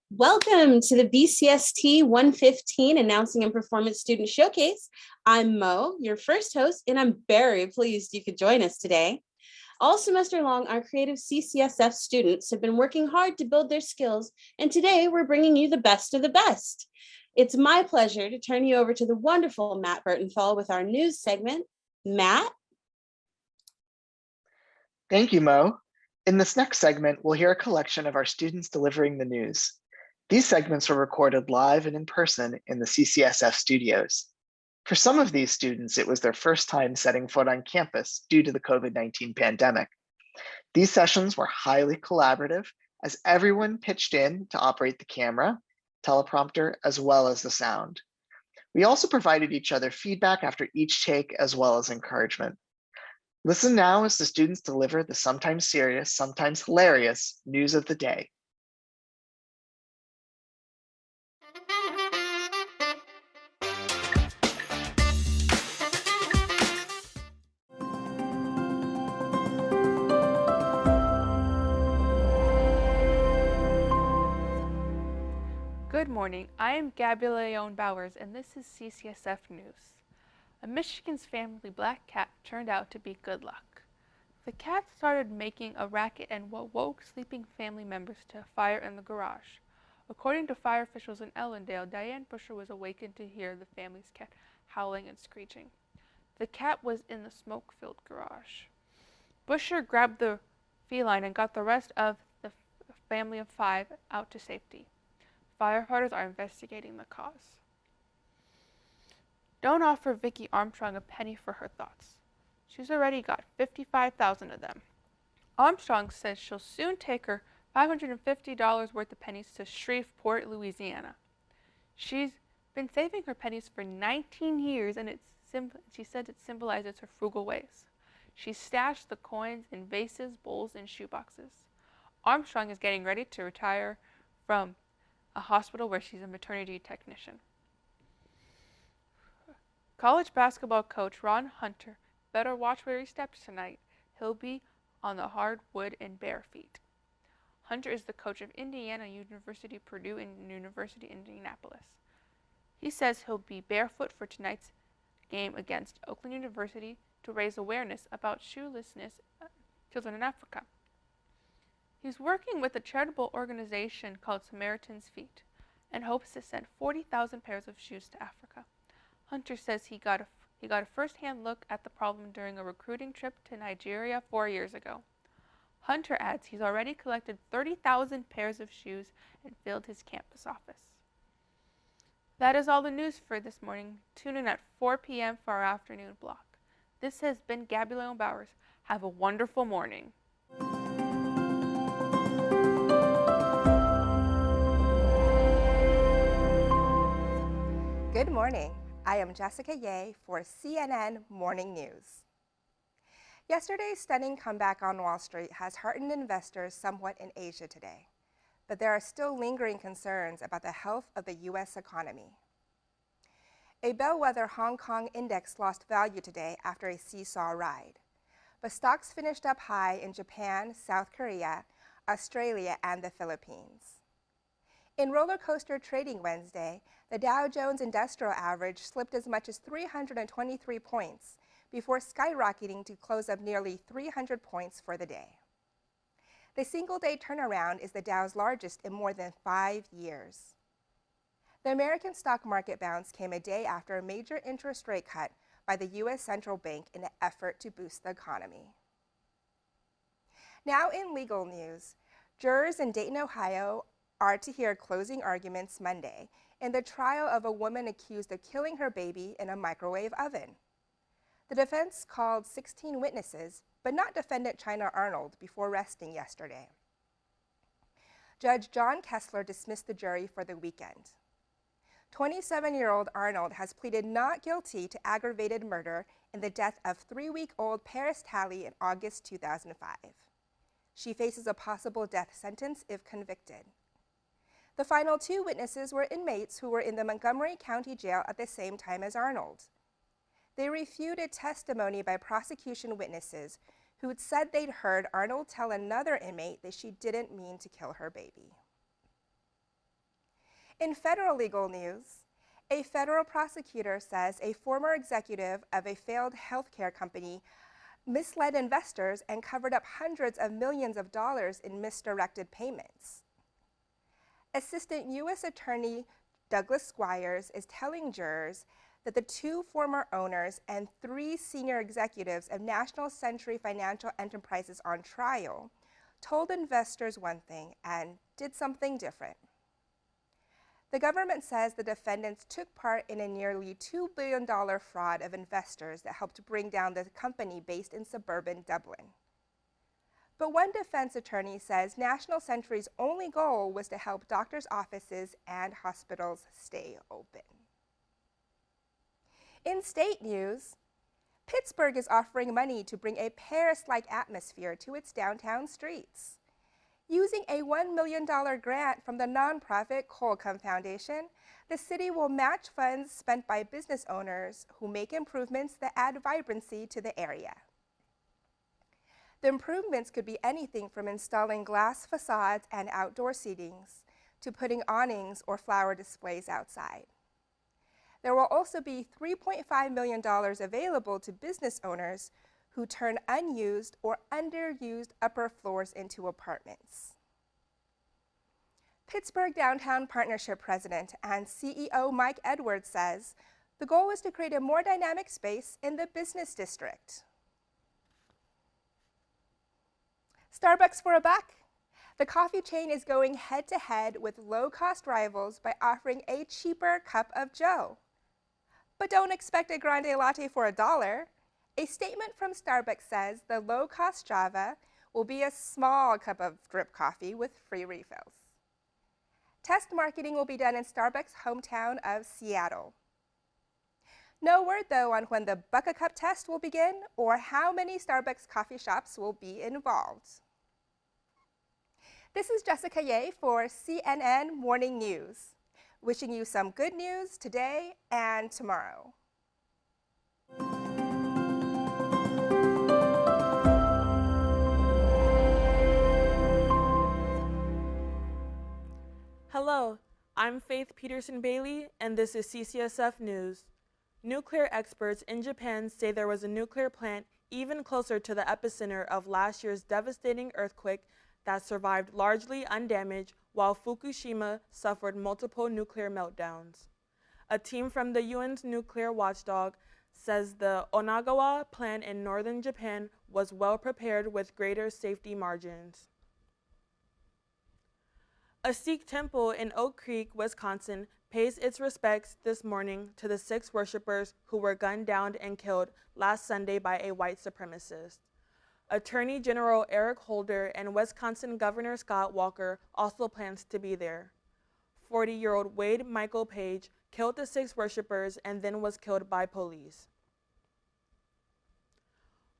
Welcome to the BCST115 Announcing and Performance Student Showcase. I'm Mo, your first host, and I'm very pleased you could join us today. All semester long, our creative CCSF students have been working hard to build their skills, and today we're bringing you the best of the best. It's my pleasure to turn you over to the wonderful Matt Burtonthal with our news segment. Matt? Thank you, Mo. In this next segment, we'll hear a collection of our students delivering the news. These segments were recorded live and in person in the CCSF studios. For some of these students, it was their first time setting foot on campus due to the COVID-19 pandemic. These sessions were highly collaborative as everyone pitched in to operate the camera, teleprompter, as well as the sound. We also provided each other feedback after each take as well as encouragement. Listen now as the students deliver the sometimes serious, sometimes hilarious news of the day. Good morning, I am Gabrielle Bowers and this is CCSF News. A Michigan's family black cat turned out to be good luck. The cat started making a racket and woke sleeping family members to a fire in the garage. According to fire officials in Ellendale, Diane Busher was awakened to hear the family's cat howling and screeching. The cat was in the smoke-filled garage. Busher grabbed the feline and got the rest of the family of 5 out to safety. Firefighters are investigating the cause. Don't offer Vicki Armstrong a penny for her thoughts. She's already got 55,000 of them. Armstrong says she'll soon take her $550 worth of pennies to Shreveport, Louisiana. She's been saving her pennies for 19 years and she said it symbolizes her frugal ways. She stashed the coins in vases, bowls, and shoeboxes. Armstrong is getting ready to retire from a hospital where she's a maternity technician. College basketball coach Ron Hunter better watch where he steps tonight. He'll be on the hard wood in bare feet. Hunter is the coach of Indiana University, Purdue, and University of Indianapolis. He says he'll be barefoot for tonight's game against Oakland University to raise awareness about shoelessness children in Africa. He's working with a charitable organization called Samaritan's Feet and hopes to send 40,000 pairs of shoes to Africa. Hunter says he got a first-hand look at the problem during a recruiting trip to Nigeria 4 years ago. Hunter adds he's already collected 30,000 pairs of shoes and filled his campus office. That is all the news for this morning. Tune in at 4 p.m. for our afternoon block. This has been Gabrielle Bowers. Have a wonderful morning. Good morning. I am Jessica Ye for CNN Morning News. Yesterday's stunning comeback on Wall Street has heartened investors somewhat in Asia today, but there are still lingering concerns about the health of the U.S. economy. A bellwether Hong Kong index lost value today after a seesaw ride, but stocks finished up high in Japan, South Korea, Australia, and the Philippines. In roller coaster trading Wednesday, the Dow Jones Industrial Average slipped as much as 323 points before skyrocketing to close up nearly 300 points for the day. The single-day turnaround is the Dow's largest in more than 5 years. The American stock market bounce came a day after a major interest rate cut by the U.S. Central Bank in an effort to boost the economy. Now in legal news, jurors in Dayton, Ohio are to hear closing arguments Monday in the trial of a woman accused of killing her baby in a microwave oven. The defense called 16 witnesses, but not defendant China Arnold, before resting yesterday. Judge John Kessler dismissed the jury for the weekend. 27-year-old Arnold has pleaded not guilty to aggravated murder in the death of 3-week-old Paris Talley in August 2005. She faces a possible death sentence if convicted. The final 2 witnesses were inmates who were in the Montgomery County Jail at the same time as Arnold. They refuted testimony by prosecution witnesses who'd said they'd heard Arnold tell another inmate that she didn't mean to kill her baby. In federal legal news, a federal prosecutor says a former executive of a failed healthcare company misled investors and covered up hundreds of millions of dollars in misdirected payments. Assistant U.S. Attorney Douglas Squires is telling jurors that the 2 former owners and 3 senior executives of National Century Financial Enterprises on trial told investors one thing and did something different. The government says the defendants took part in a nearly $2 billion fraud of investors that helped bring down the company based in suburban Dublin. But one defense attorney says National Century's only goal was to help doctors' offices and hospitals stay open. In state news, Pittsburgh is offering money to bring a Paris-like atmosphere to its downtown streets. Using a $1 million grant from the nonprofit Colcom Foundation, the city will match funds spent by business owners who make improvements that add vibrancy to the area. The improvements could be anything from installing glass facades and outdoor seatings to putting awnings or flower displays outside. There will also be $3.5 million available to business owners who turn unused or underused upper floors into apartments. Pittsburgh Downtown Partnership President and CEO Mike Edwards says the goal is to create a more dynamic space in the business district. Starbucks for a buck. The coffee chain is going head-to-head with low-cost rivals by offering a cheaper cup of Joe. But don't expect a grande latte for $1. A statement from Starbucks says the low-cost Java will be a small cup of drip coffee with free refills. Test marketing will be done in Starbucks' hometown of Seattle. No word, though, on when the Buck-a-Cup test will begin or how many Starbucks coffee shops will be involved. This is Jessica Ye for CNN Morning News, wishing you some good news today and tomorrow. Hello, I'm Faith Peterson-Bailey, and this is CCSF News. Nuclear experts in Japan say there was a nuclear plant even closer to the epicenter of last year's devastating earthquake that survived largely undamaged, while Fukushima suffered multiple nuclear meltdowns. A team from the UN's nuclear watchdog says the Onagawa plant in northern Japan was well prepared with greater safety margins. A Sikh temple in Oak Creek, Wisconsin, pays its respects this morning to the 6 worshippers who were gunned down and killed last Sunday by a white supremacist. Attorney General Eric Holder and Wisconsin Governor Scott Walker also plans to be there. 40-year-old Wade Michael Page killed the 6 worshippers and then was killed by police.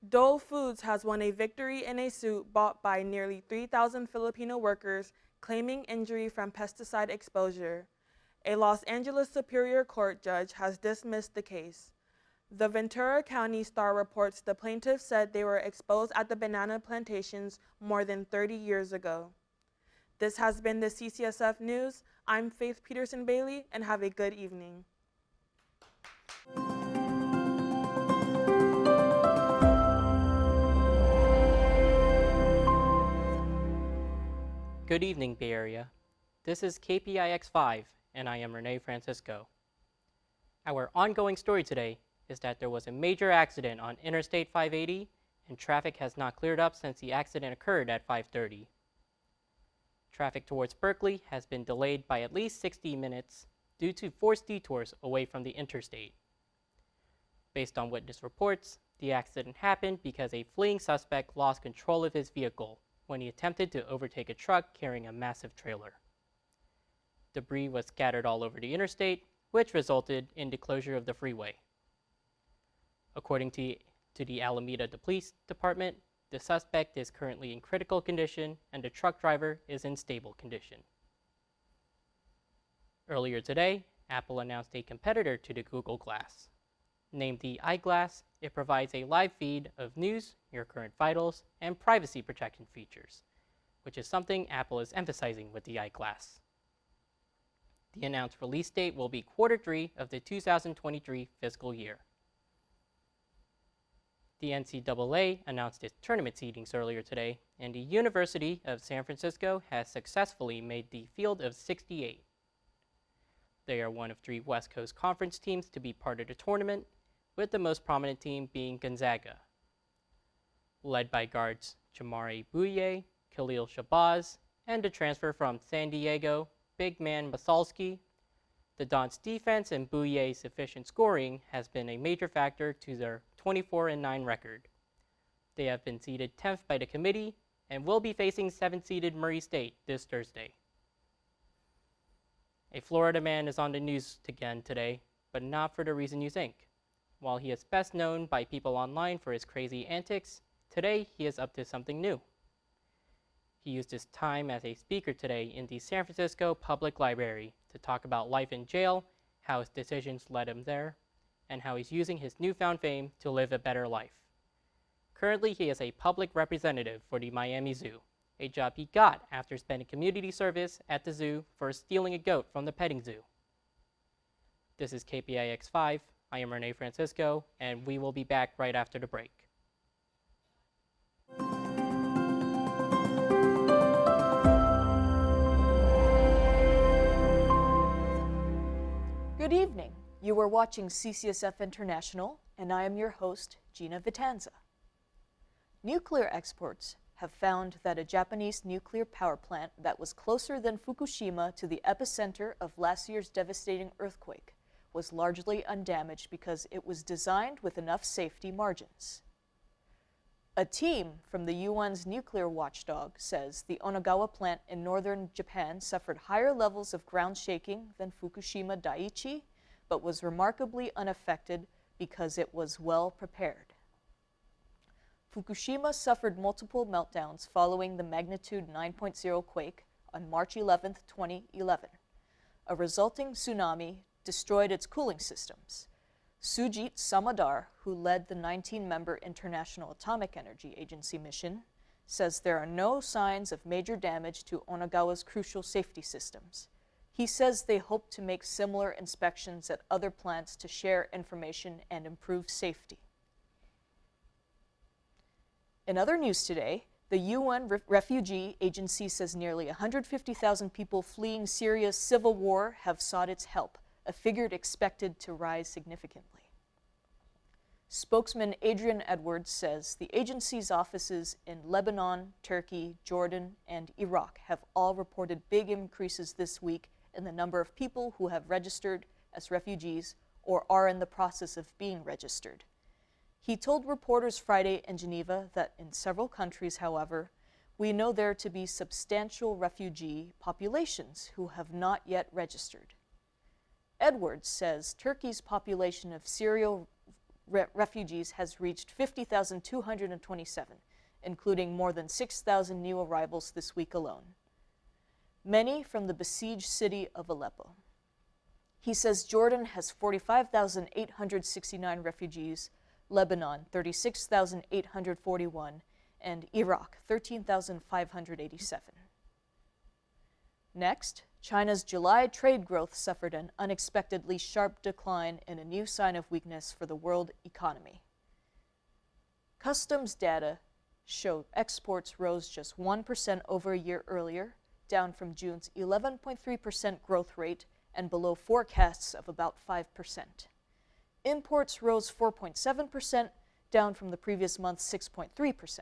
Dole Foods has won a victory in a suit bought by nearly 3,000 Filipino workers claiming injury from pesticide exposure. A Los Angeles Superior Court judge has dismissed the case. The Ventura County Star reports the plaintiffs said they were exposed at the banana plantations more than 30 years ago. This has been the CCSF News. I'm Faith Peterson-Bailey, and have a good evening. Good evening, Bay Area. This is KPIX5, and I am Renee Francisco. Our ongoing story today is that there was a major accident on Interstate 580, and traffic has not cleared up since the accident occurred at 5:30. Traffic towards Berkeley has been delayed by at least 60 minutes due to forced detours away from the interstate. Based on witness reports, the accident happened because a fleeing suspect lost control of his vehicle when he attempted to overtake a truck carrying a massive trailer. Debris was scattered all over the interstate, which resulted in the closure of the freeway. According to the Alameda Police Department, the suspect is currently in critical condition and the truck driver is in stable condition. Earlier today, Apple announced a competitor to the Google Glass. Named the iGlass, it provides a live feed of news, your current vitals, and privacy protection features, which is something Apple is emphasizing with the iGlass. The announced release date will be Q3 of the 2023 fiscal year. The NCAA announced its tournament seedings earlier today, and the University of San Francisco has successfully made the field of 68. They are one of 3 West Coast Conference teams to be part of the tournament, with the most prominent team being Gonzaga. Led by guards Jamari Bouye, Khalil Shabazz, and the transfer from San Diego, big man Masalski, the Don's defense and Bouye's efficient scoring has been a major factor to their 24-9 record. They have been seeded 10th by the committee and will be facing 7th-seeded Murray State this Thursday. A Florida man is on the news again today, but not for the reason you think. While he is best known by people online for his crazy antics, today he is up to something new. He used his time as a speaker today in the San Francisco Public Library to talk about life in jail, how his decisions led him there, and how he's using his newfound fame to live a better life. Currently, he is a public representative for the Miami Zoo, a job he got after spending community service at the zoo for stealing a goat from the petting zoo. This is KPIX5. I am Renee Francisco, and we will be back right after the break. Good evening. You are watching CCSF International, and I am your host, Gina Vitanza. Nuclear experts have found that a Japanese nuclear power plant that was closer than Fukushima to the epicenter of last year's devastating earthquake was largely undamaged because it was designed with enough safety margins. A team from the UN's nuclear watchdog says the Onagawa plant in northern Japan suffered higher levels of ground shaking than Fukushima Daiichi, but was remarkably unaffected because it was well prepared. Fukushima suffered multiple meltdowns following the magnitude 9.0 quake on March 11, 2011. A resulting tsunami destroyed its cooling systems. Sujit Samadar, who led the 19-member International Atomic Energy Agency mission, says there are no signs of major damage to Onagawa's crucial safety systems. He says they hope to make similar inspections at other plants to share information and improve safety. In other news today, the UN Refugee Agency says nearly 150,000 people fleeing Syria's civil war have sought its help, a figure expected to rise significantly. Spokesman Adrian Edwards says the agency's offices in Lebanon, Turkey, Jordan, and Iraq have all reported big increases this week in the number of people who have registered as refugees or are in the process of being registered. He told reporters Friday in Geneva that in several countries, however, we know there to be substantial refugee populations who have not yet registered. Edwards says Turkey's population of Syrian refugees has reached 50,227, including more than 6,000 new arrivals this week alone, many from the besieged city of Aleppo. He says Jordan has 45,869 refugees, Lebanon 36,841, and Iraq 13,587. Next, China's July trade growth suffered an unexpectedly sharp decline in a new sign of weakness for the world economy. Customs data showed exports rose just 1% over a year earlier, down from June's 11.3% growth rate and below forecasts of about 5%. Imports rose 4.7%, down from the previous month's 6.3%.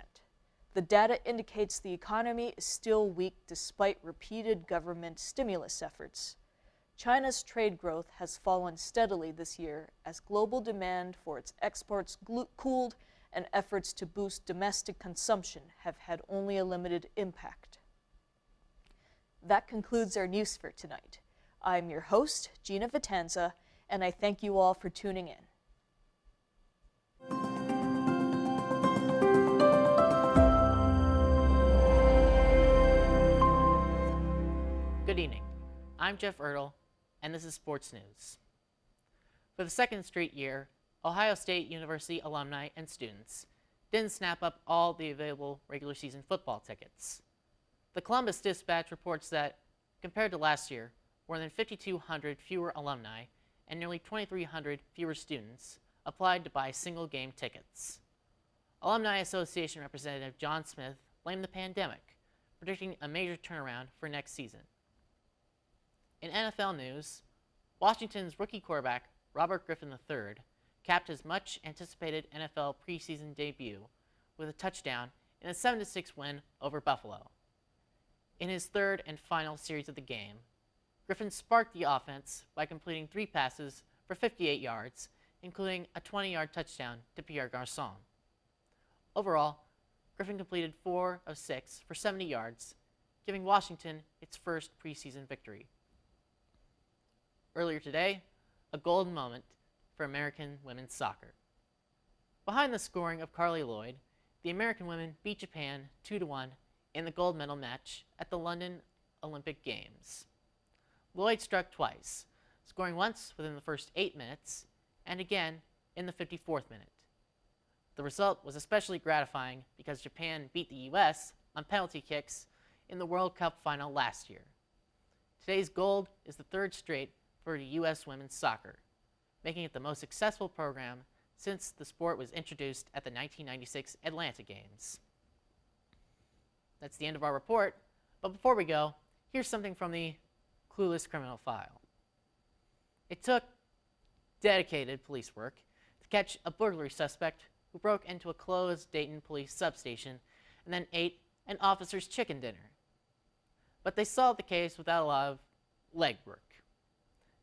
The data indicates the economy is still weak despite repeated government stimulus efforts. China's trade growth has fallen steadily this year as global demand for its exports cooled and efforts to boost domestic consumption have had only a limited impact. That concludes our news for tonight. I'm your host, Gina Vitanza, and I thank you all for tuning in. Good evening. I'm Jeff Ertl, and this is Sports News. For the second straight year, Ohio State University alumni and students didn't snap up all the available regular season football tickets. The Columbus Dispatch reports that, compared to last year, more than 5,200 fewer alumni and nearly 2,300 fewer students applied to buy single-game tickets. Alumni Association Representative John Smith blamed the pandemic, predicting a major turnaround for next season. In NFL news, Washington's rookie quarterback Robert Griffin III capped his much-anticipated NFL preseason debut with a touchdown in a 7-6 win over Buffalo. In his third and final series of the game, Griffin sparked the offense by completing 3 passes for 58 yards, including a 20-yard touchdown to Pierre Garçon. Overall, Griffin completed 4 of 6 for 70 yards, giving Washington its first preseason victory. Earlier today, a golden moment for American women's soccer. Behind the scoring of Carly Lloyd, the American women beat Japan 2-1 in the gold medal match at the London Olympic Games. Lloyd struck twice, scoring once within the first 8 minutes and again in the 54th minute. The result was especially gratifying because Japan beat the U.S. on penalty kicks in the World Cup final last year. Today's gold is the 3rd straight for U.S. women's soccer, making it the most successful program since the sport was introduced at the 1996 Atlanta Games. That's the end of our report, but before we go, here's something from the Clueless Criminal File. It took dedicated police work to catch a burglary suspect who broke into a closed Dayton police substation and then ate an officer's chicken dinner. But they solved the case without a lot of legwork.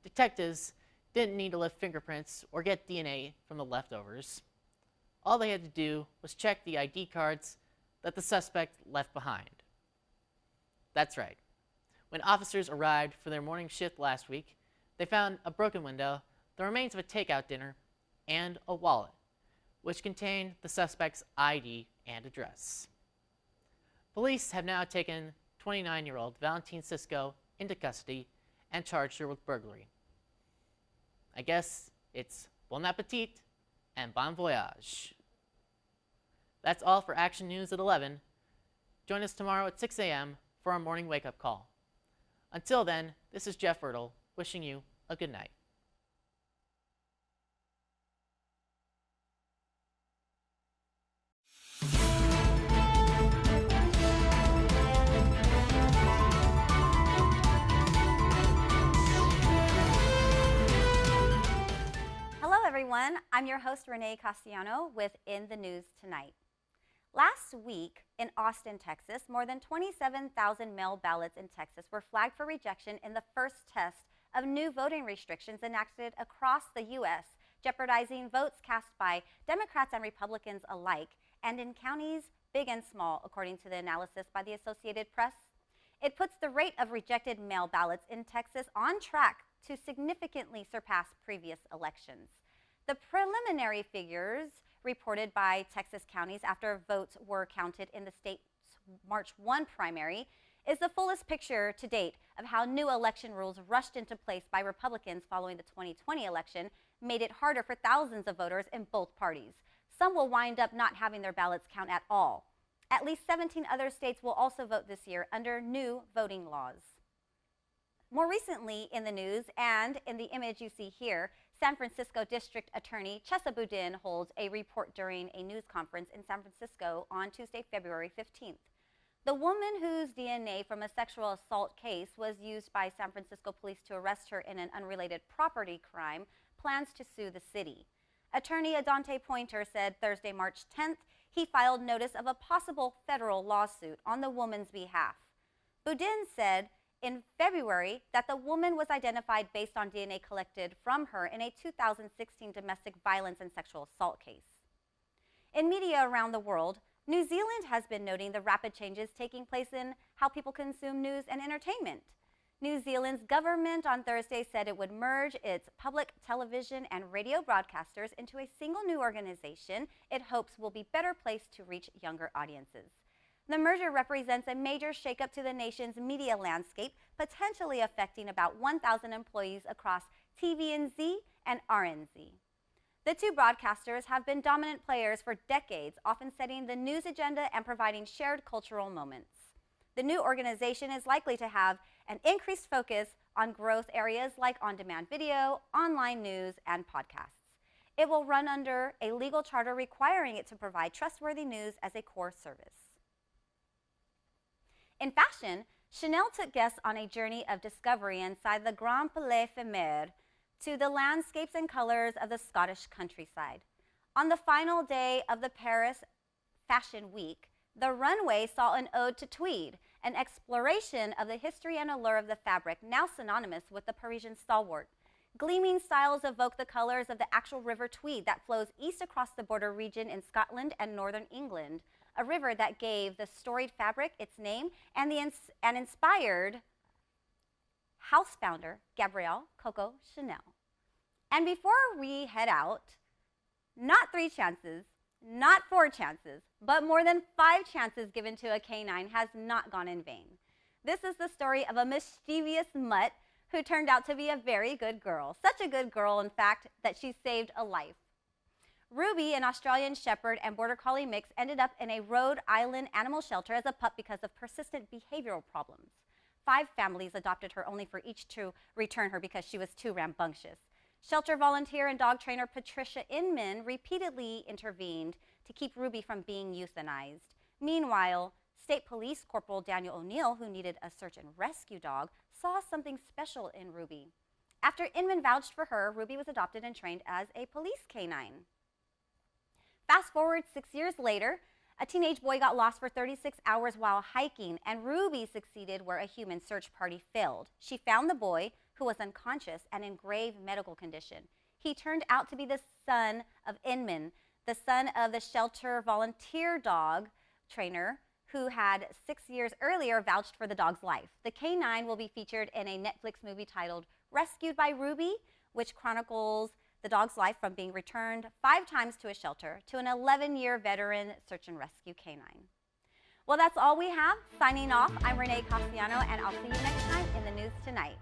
Detectives didn't need to lift fingerprints or get DNA from the leftovers. All they had to do was check the ID cards that the suspect left behind. That's right. When officers arrived for their morning shift last week, they found a broken window, the remains of a takeout dinner, and a wallet, which contained the suspect's ID and address. Police have now taken 29-year-old Valentine Cisco into custody and charged her with burglary. I guess it's bon appetit and bon voyage. That's all for Action News at 11. Join us tomorrow at 6 a.m. for our morning wake-up call. Until then, this is Jeff Ertl wishing you a good night. Hello everyone, I'm your host Renee Castellano with In the News Tonight. Last week in Austin, Texas, more than 27,000 mail ballots in Texas were flagged for rejection in the first test of new voting restrictions enacted across the U.S., jeopardizing votes cast by Democrats and Republicans alike, and in counties big and small, according to the analysis by the Associated Press. It puts the rate of rejected mail ballots in Texas on track to significantly surpass previous elections. The preliminary figures reported by Texas counties after votes were counted in the state's March 1 primary is the fullest picture to date of how new election rules rushed into place by Republicans following the 2020 election made it harder for thousands of voters in both parties. Some will wind up not having their ballots count at all. At least 17 other states will also vote this year under new voting laws. More recently in the news and in the image you see here, San Francisco District Attorney Chesa Boudin holds a report during a news conference in San Francisco on Tuesday, February 15th. The woman whose DNA from a sexual assault case was used by San Francisco police to arrest her in an unrelated property crime plans to sue the city. Attorney Adante Pointer said Thursday, March 10th, he filed notice of a possible federal lawsuit on the woman's behalf. Boudin said in February that the woman was identified based on DNA collected from her in a 2016 domestic violence and sexual assault case. In media around the world, New Zealand has been noting the rapid changes taking place in how people consume news and entertainment. New Zealand's government on Thursday said it would merge its public television and radio broadcasters into a single new organization it hopes will be better placed to reach younger audiences. The merger represents a major shakeup to the nation's media landscape, potentially affecting about 1,000 employees across TVNZ and RNZ. The two broadcasters have been dominant players for decades, often setting the news agenda and providing shared cultural moments. The new organization is likely to have an increased focus on growth areas like on-demand video, online news, and podcasts. It will run under a legal charter requiring it to provide trustworthy news as a core service. In fashion, Chanel took guests on a journey of discovery inside the Grand Palais Éphémère to the landscapes and colors of the Scottish countryside. On the final day of the Paris Fashion Week, the runway saw an ode to tweed, an exploration of the history and allure of the fabric, now synonymous with the Parisian stalwart. Gleaming styles evoke the colors of the actual river Tweed that flows east across the border region in Scotland and northern England, a river that gave the storied fabric its name and inspired house founder Gabrielle Coco Chanel. And before we head out, not 3 chances, not 4 chances, but more than 5 chances given to a canine has not gone in vain. This is the story of a mischievous mutt who turned out to be a very good girl. Such a good girl, in fact, that she saved a life. Ruby, an Australian Shepherd and Border Collie mix, ended up in a Rhode Island animal shelter as a pup because of persistent behavioral problems. 5 families adopted her, only for each to return her because she was too rambunctious. Shelter volunteer and dog trainer Patricia Inman repeatedly intervened to keep Ruby from being euthanized. Meanwhile, State Police Corporal Daniel O'Neill, who needed a search and rescue dog, saw something special in Ruby. After Inman vouched for her, Ruby was adopted and trained as a police canine. Fast forward 6 years later, a teenage boy got lost for 36 hours while hiking, and Ruby succeeded where a human search party failed. She found the boy, who was unconscious and in grave medical condition. He turned out to be the son of Inman, the son of the shelter volunteer dog trainer who had 6 years earlier vouched for the dog's life. The canine will be featured in a Netflix movie titled Rescued by Ruby, which chronicles the dog's life from being returned 5 times to a shelter to an 11-year veteran search and rescue canine. Well, that's all we have. Signing off, I'm Renee Castellano, and I'll see you next time in the News Tonight.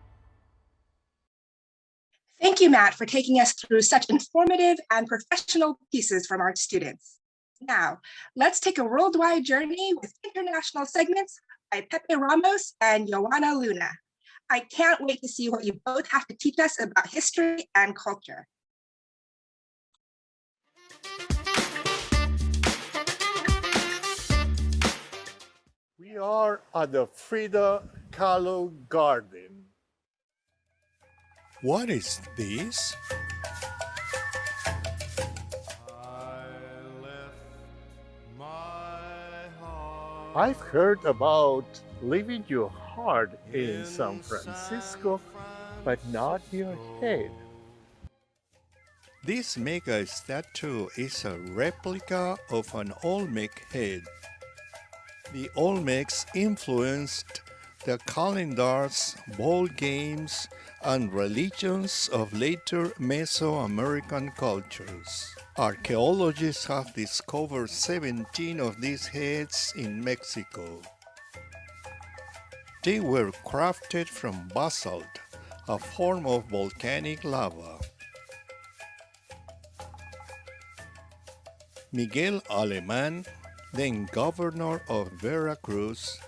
Thank you, Matt, for taking us through such informative and professional pieces from our students. Now, let's take a worldwide journey with international segments by Pepe Ramos and Joanna Luna. I can't wait to see what you both have to teach us about history and culture. We are at the Frida Kahlo Garden. What is this? I've heard about leaving your heart in San Francisco, but not your head. This mega statue is a replica of an Olmec head. The Olmecs influenced the calendars, ball games, and religions of later Mesoamerican cultures. Archaeologists have discovered 17 of these heads in Mexico. They were crafted from basalt, a form of volcanic lava. Miguel Alemán, then governor of Veracruz,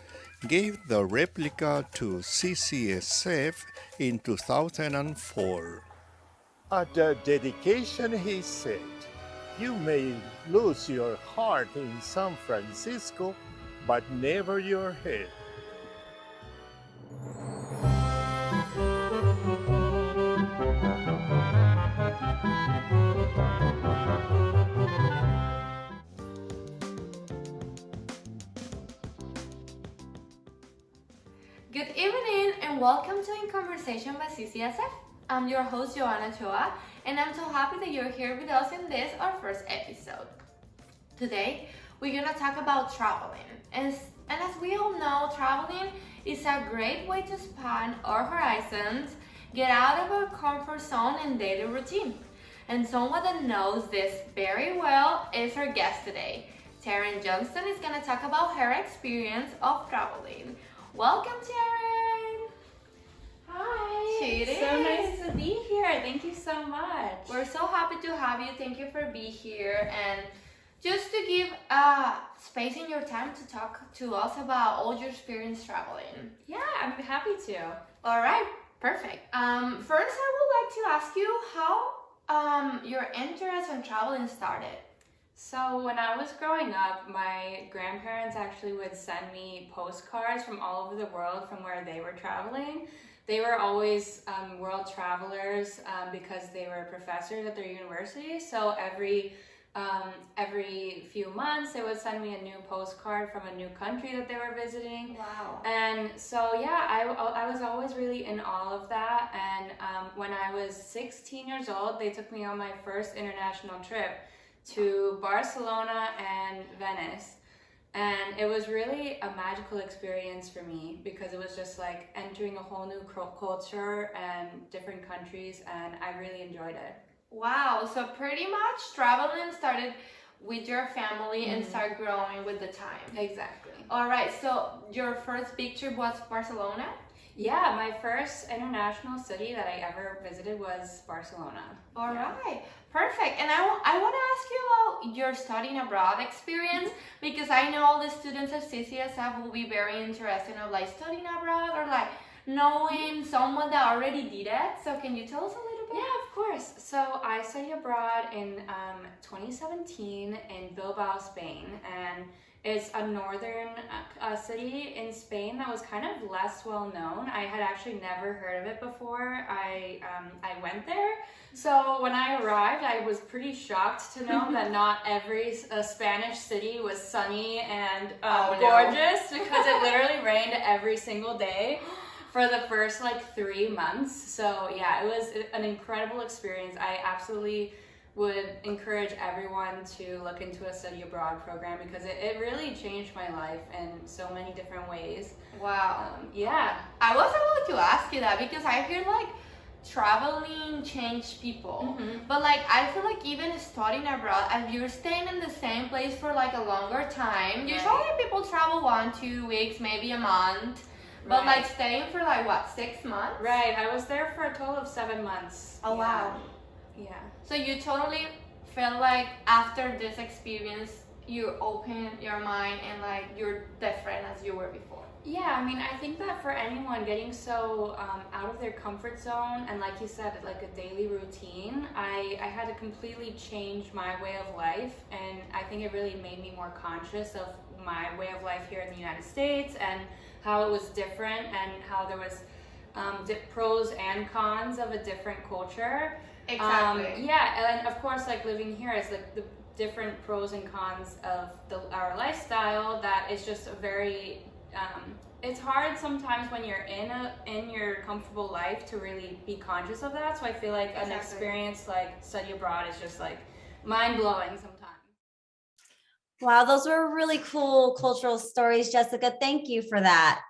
gave the replica to CCSF in 2004. At the dedication, he said, "You may lose your heart in San Francisco, but never your head." Good evening and welcome to In Conversation by CCSF. I'm your host Joanna Choa, and I'm so happy that you're here with us in this, our first episode. Today, we're gonna talk about traveling. And as we all know, traveling is a great way to expand our horizons, get out of our comfort zone and daily routine. And someone that knows this very well is our guest today. Taryn Johnston is gonna talk about her experience of traveling. Welcome, Taryn! Hi! It so is. nice to be here. Thank you so much. We're so happy to have you. Thank you for being here. And just to give space in your time to talk to us about all your experience traveling. Yeah, I'm happy to. All right, Perfect. First, I would like to ask you how your interest in traveling started. So when I was growing up, my grandparents actually would send me postcards from all over the world from where they were traveling. They were always world travelers because they were professors at their university. So every few months, they would send me a new postcard from a new country that they were visiting. Wow. And so, yeah, I was always really in awe of that. And when I was 16 years old, they took me on my first international trip to Barcelona and Venice. And it was really a magical experience for me because it was just like entering a whole new culture and different countries, and I really enjoyed it. Wow. So pretty much traveling started with your family and started growing with the time. Exactly. All right. So your first big trip was Barcelona? Yeah, my first international city that I ever visited was Barcelona. All right, perfect. And I want to ask you about your studying abroad experience because I know all the students of CCSF will be very interested in like studying abroad or like knowing someone that already did it. So can you tell us a little bit? Yeah, of course. So I studied abroad in 2017 in Bilbao, Spain, and it's a northern city in Spain that was kind of less well known. I had actually never heard of it before I went there. So when I arrived, I was pretty shocked to know that not every Spanish city was sunny and gorgeous because it literally rained every single day for the first like 3 months. So yeah, it was an incredible experience. I absolutely would encourage everyone to look into a study abroad program because it really changed my life in so many different ways. Wow. Yeah. I was about to ask you that because I hear like traveling changed people. But like I feel like even studying abroad, if you're staying in the same place for like a longer time, usually people travel 1-2 weeks, maybe a month. But like staying for like what, 6 months? Right. I was there for a total of 7 months. Oh wow. Yeah. So you totally feel like after this experience, you open your mind and like you're different as you were before. Yeah, I mean, I think that for anyone getting so out of their comfort zone and like you said, like a daily routine, I had to completely change my way of life, and I think it really made me more conscious of my way of life here in the United States and how it was different and how there was pros and cons of a different culture. Exactly. Yeah, and of course, like living here is like the different pros and cons of our lifestyle. That is just a very it's hard sometimes when you're in your comfortable life to really be conscious of that. So I feel like an experience like study abroad is just like mind blowing sometimes. Wow, those were really cool cultural stories, Jessica. Thank you for that.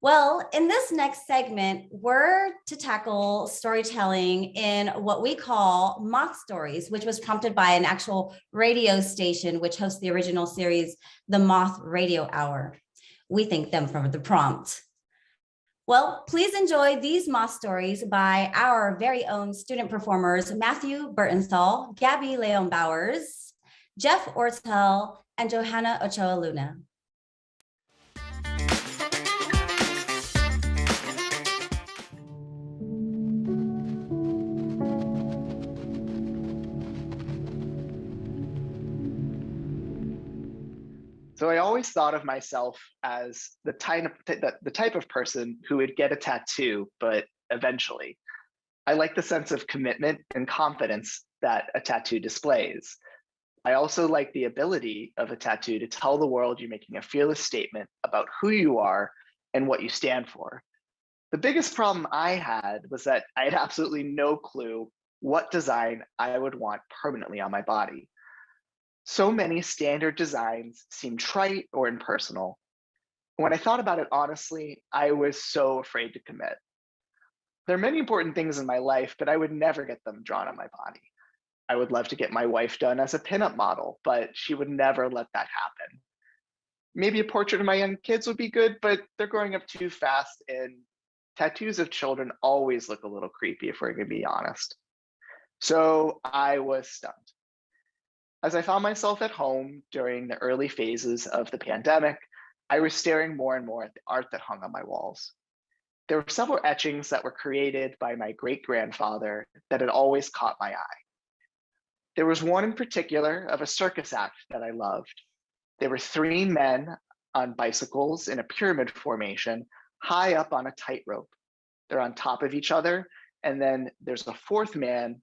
Well, in this next segment, we're to tackle storytelling in what we call Moth stories, which was prompted by an actual radio station which hosts the original series, the Moth Radio Hour. We thank them for the prompt. Well, please enjoy these Moth stories by our very own student performers, Matthew Burtonthal, Gabby Leon Bowers, Jeff Ortel, and Johanna Ochoa Luna. So I always thought of myself as the type of person who would get a tattoo, but eventually. I like the sense of commitment and confidence that a tattoo displays. I also like the ability of a tattoo to tell the world you're making a fearless statement about who you are and what you stand for. The biggest problem I had was that I had absolutely no clue what design I would want permanently on my body. So many standard designs seemed trite or impersonal. When I thought about it honestly, I was so afraid to commit. There are many important things in my life, but I would never get them drawn on my body. I would love to get my wife done as a pinup model, but she would never let that happen. Maybe a portrait of my young kids would be good, but they're growing up too fast, and tattoos of children always look a little creepy if we're going to be honest. So I was stunned. As I found myself at home during the early phases of the pandemic, I was staring more and more at the art that hung on my walls. There were several etchings that were created by my great-grandfather that had always caught my eye. There was one in particular of a circus act that I loved. There were three men on bicycles in a pyramid formation, high up on a tightrope. They're on top of each other, and then there's a fourth man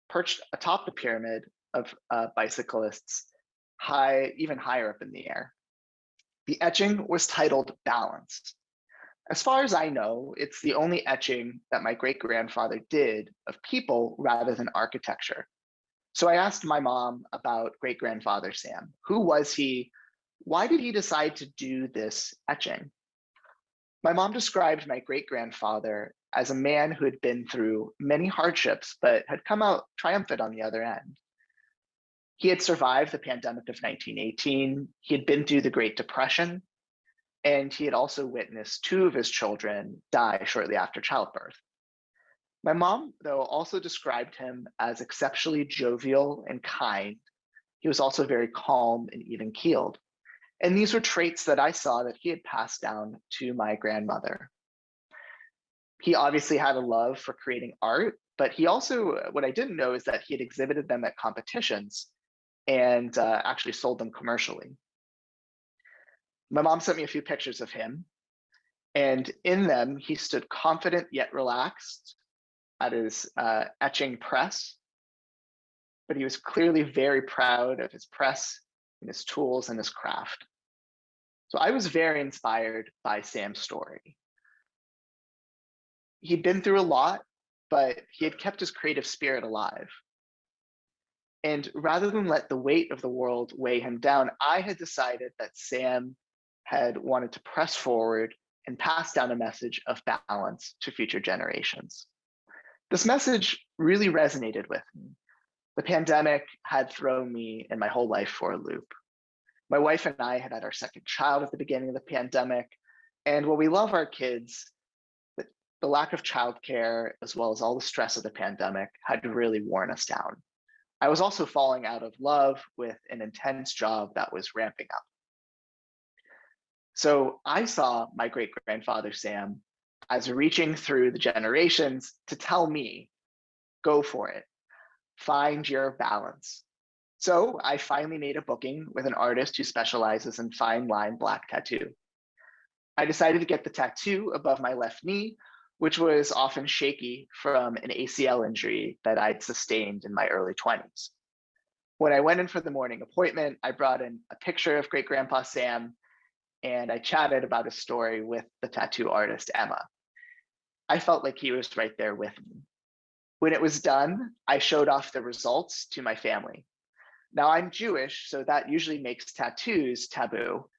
perched atop the pyramid of bicyclists, even higher up in the air. The etching was titled Balance. As far as I know, it's the only etching that my great-grandfather did of people rather than architecture. So I asked my mom about great-grandfather Sam. Who was he? Why did he decide to do this etching? My mom described my great-grandfather as a man who had been through many hardships, but had come out triumphant on the other end. He had survived the pandemic of 1918. He had been through the Great Depression, and he had also witnessed two of his children die shortly after childbirth. My mom, though, also described him as exceptionally jovial and kind. He was also very calm and even-keeled. And these were traits that I saw that he had passed down to my grandmother. He obviously had a love for creating art, but he also, what I didn't know is that he had exhibited them at competitions and actually sold them commercially. My mom sent me a few pictures of him, and in them, he stood confident yet relaxed at his etching press, but he was clearly very proud of his press and his tools and his craft. So I was very inspired by Sam's story. He'd been through a lot, but he had kept his creative spirit alive. And rather than let the weight of the world weigh him down, I had decided that Sam had wanted to press forward and pass down a message of balance to future generations. This message really resonated with me. The pandemic had thrown me and my whole life for a loop. My wife and I had our second child at the beginning of the pandemic, and while we love our kids, the lack of childcare, as well as all the stress of the pandemic, had really worn us down. I was also falling out of love with an intense job that was ramping up. So I saw my great-grandfather Sam as reaching through the generations to tell me, go for it, find your balance. So I finally made a booking with an artist who specializes in fine line black tattoo. I decided to get the tattoo above my left knee, which was often shaky from an ACL injury that I'd sustained in my early 20s. When I went in for the morning appointment, I brought in a picture of great-grandpa Sam, and I chatted about his story with the tattoo artist, Emma. I felt like he was right there with me. When it was done, I showed off the results to my family. Now, I'm Jewish, so that usually makes tattoos taboo,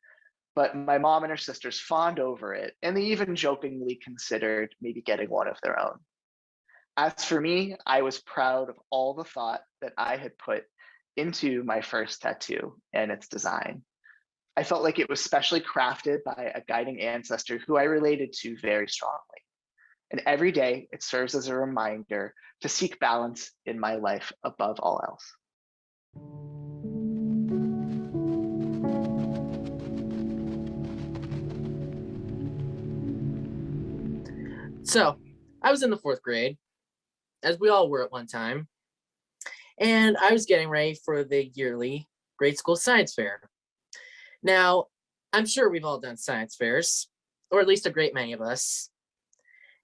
but my mom and her sisters fawned over it, and they even jokingly considered maybe getting one of their own. As for me, I was proud of all the thought that I had put into my first tattoo and its design. I felt like it was specially crafted by a guiding ancestor who I related to very strongly. And every day it serves as a reminder to seek balance in my life above all else. So I was in the 4th grade, as we all were at one time, and I was getting ready for the yearly grade school science fair. Now, I'm sure we've all done science fairs, or at least a great many of us.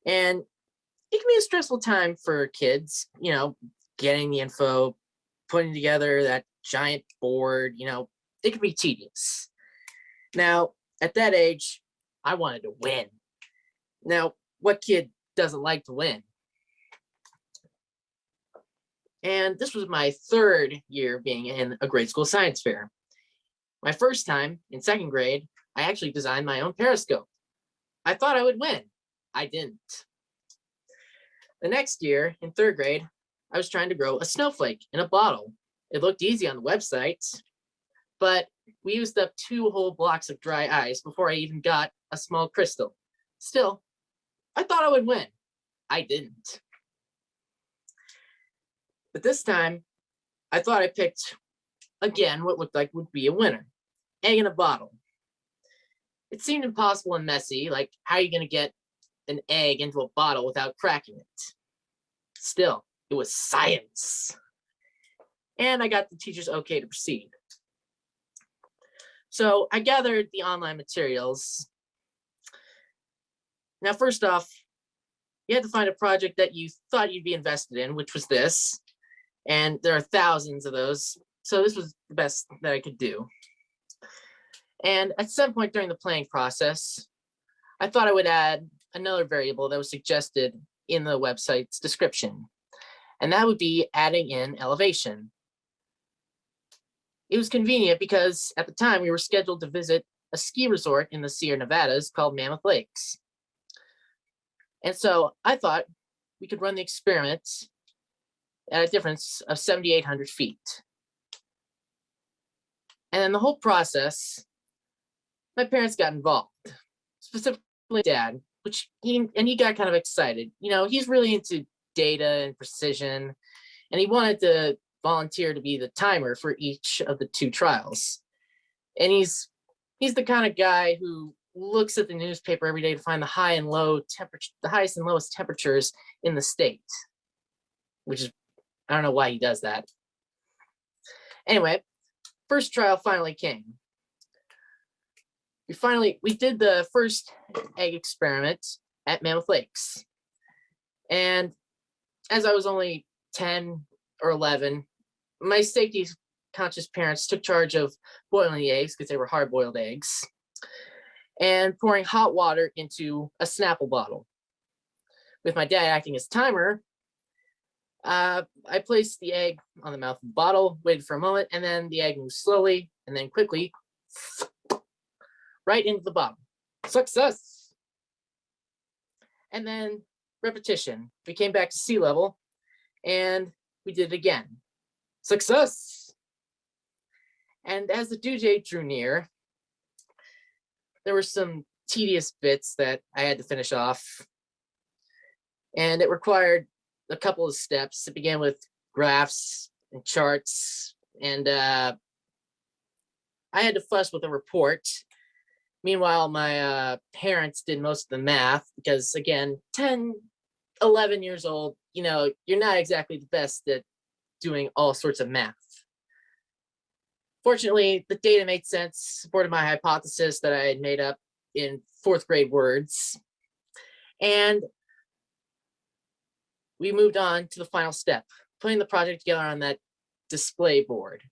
And it can be a stressful time for kids, getting the info, putting together that giant board, it can be tedious. Now, at that age, I wanted to win. Now, what kid doesn't like to win? And this was my 3rd year being in a grade school science fair. My first time in 2nd grade, I actually designed my own periscope. I thought I would win. I didn't. The next year, in 3rd grade, I was trying to grow a snowflake in a bottle. It looked easy on the website, but we used up 2 whole blocks of dry ice before I even got a small crystal. Still, I thought I would win. I didn't. But this time, I thought I picked, again, what looked like would be a winner. Egg in a bottle. It seemed impossible and messy, like how are you going to get an egg into a bottle without cracking it. Still, it was science. And I got the teacher's okay to proceed. So I gathered the online materials. Now, first off, you had to find a project that you thought you'd be invested in, which was this. And there are thousands of those. So this was the best that I could do. And at some point during the planning process, I thought I would add another variable that was suggested in the website's description. And that would be adding in elevation. It was convenient because at the time we were scheduled to visit a ski resort in the Sierra Nevadas called Mammoth Lakes. And so I thought we could run the experiment at a difference of 7,800 feet. And in the whole process, my parents got involved, specifically Dad, he got kind of excited. You know, he's really into data and precision, and he wanted to volunteer to be the timer for each of the 2 trials. And he's the kind of guy who looks at the newspaper every day to find the highest and lowest temperatures in the state, which is, I don't know why he does that. Anyway, first trial finally came. We did the first egg experiment at Mammoth Lakes. And as I was only 10 or 11, my safety conscious parents took charge of boiling the eggs because they were hard-boiled eggs and pouring hot water into a Snapple bottle. With my dad acting as timer, I placed the egg on the mouth of the bottle, waited for a moment, and then the egg moved slowly and then quickly right into the bottle. Success! And then repetition. We came back to sea level and we did it again. Success! And as the due date drew near, there were some tedious bits that I had to finish off. And it required a couple of steps. It began with graphs and charts. And I had to fuss with a report. Meanwhile, my parents did most of the math because, again, 10, 11 years old, you know, you're not exactly the best at doing all sorts of math. Fortunately, the data made sense, supported my hypothesis that I had made up in 4th grade words. And we moved on to the final step, putting the project together on that display board.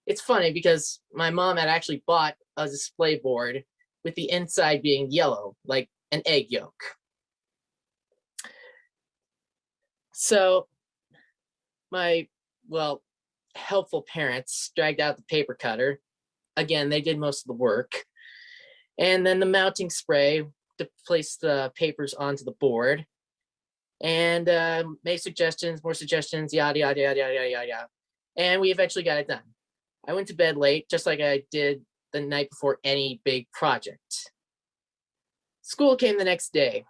It's funny because my mom had actually bought a display board with the inside being yellow, like an egg yolk. So my, helpful parents dragged out the paper cutter. Again, they did most of the work. And then the mounting spray to place the papers onto the board. And made suggestions, more suggestions, yada, yada, yada, yada, yada, yada. And we eventually got it done. I went to bed late, just like I did the night before any big project. School came the next day,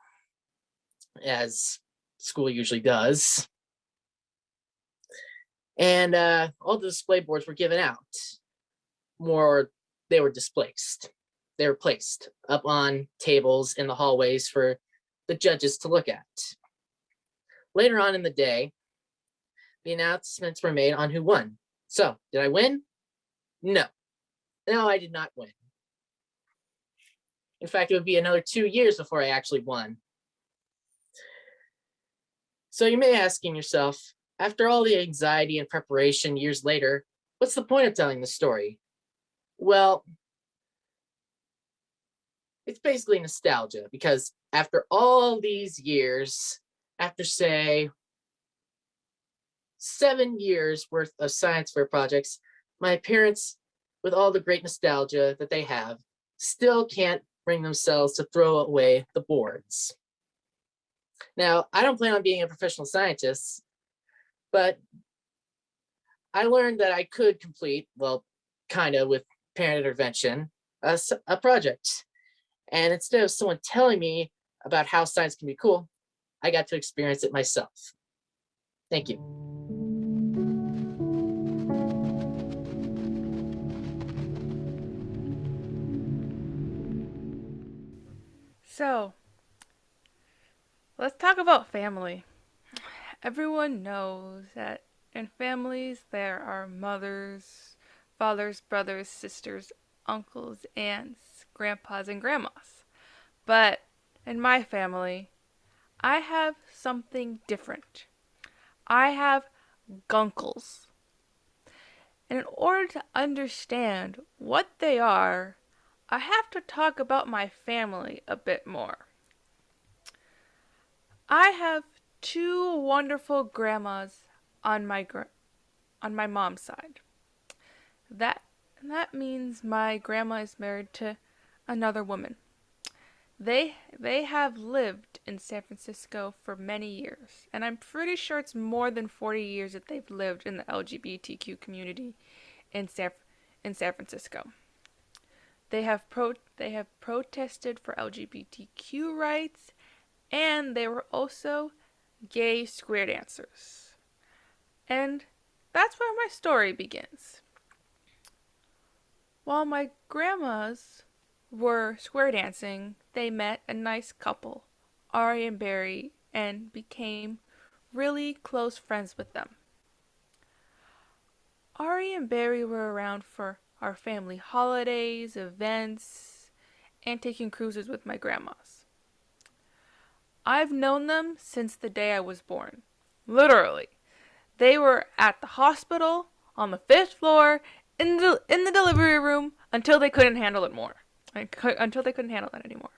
as school usually does. And all the display boards were given out. They were displaced. They were placed up on tables in the hallways for the judges to look at. Later on in the day, the announcements were made on who won. So, did I win? No. No, I did not win. In fact, it would be another 2 years before I actually won. So you may be asking yourself, after all the anxiety and preparation years later, what's the point of telling the story? Well, it's basically nostalgia because after all these years, after say 7 years worth of science fair projects, my parents, with all the great nostalgia that they have, still can't bring themselves to throw away the boards. Now, I don't plan on being a professional scientist, but I learned that I could complete, kind of with parent intervention, a project. And instead of someone telling me about how science can be cool, I got to experience it myself. Thank you. So, Let's talk about family. Everyone knows that in families there are mothers, fathers, brothers, sisters, uncles, aunts, grandpas, and grandmas. But in my family, I have something different. I have gunkles. And in order to understand what they are, I have to talk about my family a bit more. I have two wonderful grandmas on my mom's side. That that means my grandma is married to another woman. They have lived in San Francisco for many years, and I'm pretty sure it's more than 40 years that they've lived in the LGBTQ community in San Francisco. They have protested for LGBTQ rights, and they were also gay square dancers. And that's where my story begins. While my grandmas were square dancing, they met a nice couple, Ari and Barry, and became really close friends with them. Ari and Barry were around for our family holidays, events, and taking cruises with my grandmas. I've known them since the day I was born. Literally. They were at the hospital, on the fifth floor, in the delivery room, until they couldn't handle it more. Until they couldn't handle it anymore.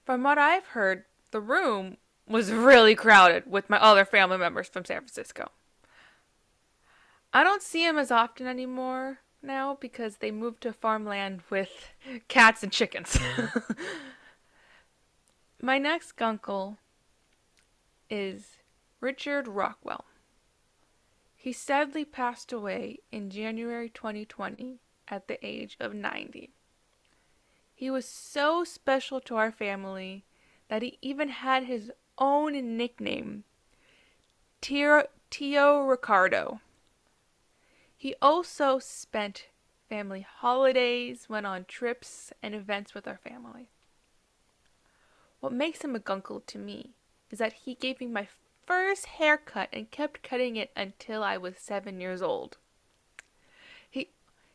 From what I've heard, the room was really crowded with my other family members from San Francisco. I don't see them as often anymore now because they moved to farmland with cats and chickens. My next uncle is Richard Rockwell. He sadly passed away in January 2020 at the age of 90. He was so special to our family that he even had his own nickname, Tio Ricardo. He also spent family holidays, went on trips and events with our family. What makes him a gunkle to me is that he gave me my first haircut and kept cutting it until I was 7 years old.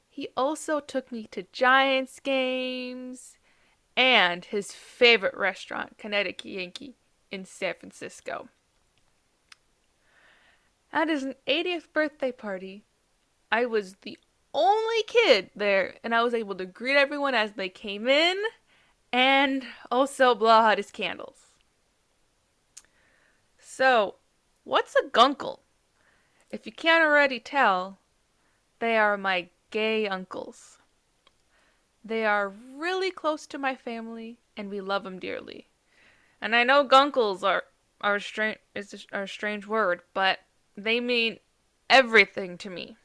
He also took me to Giants games and his favorite restaurant, Connecticut Yankee, in San Francisco. At his 80th birthday party, I was the only kid there, and I was able to greet everyone as they came in and also blow out his candles. So, what's a gunkle? If you can't already tell, they are my gay uncles. They are really close to my family, and we love them dearly. And I know gunkles are a strange word, but they mean everything to me.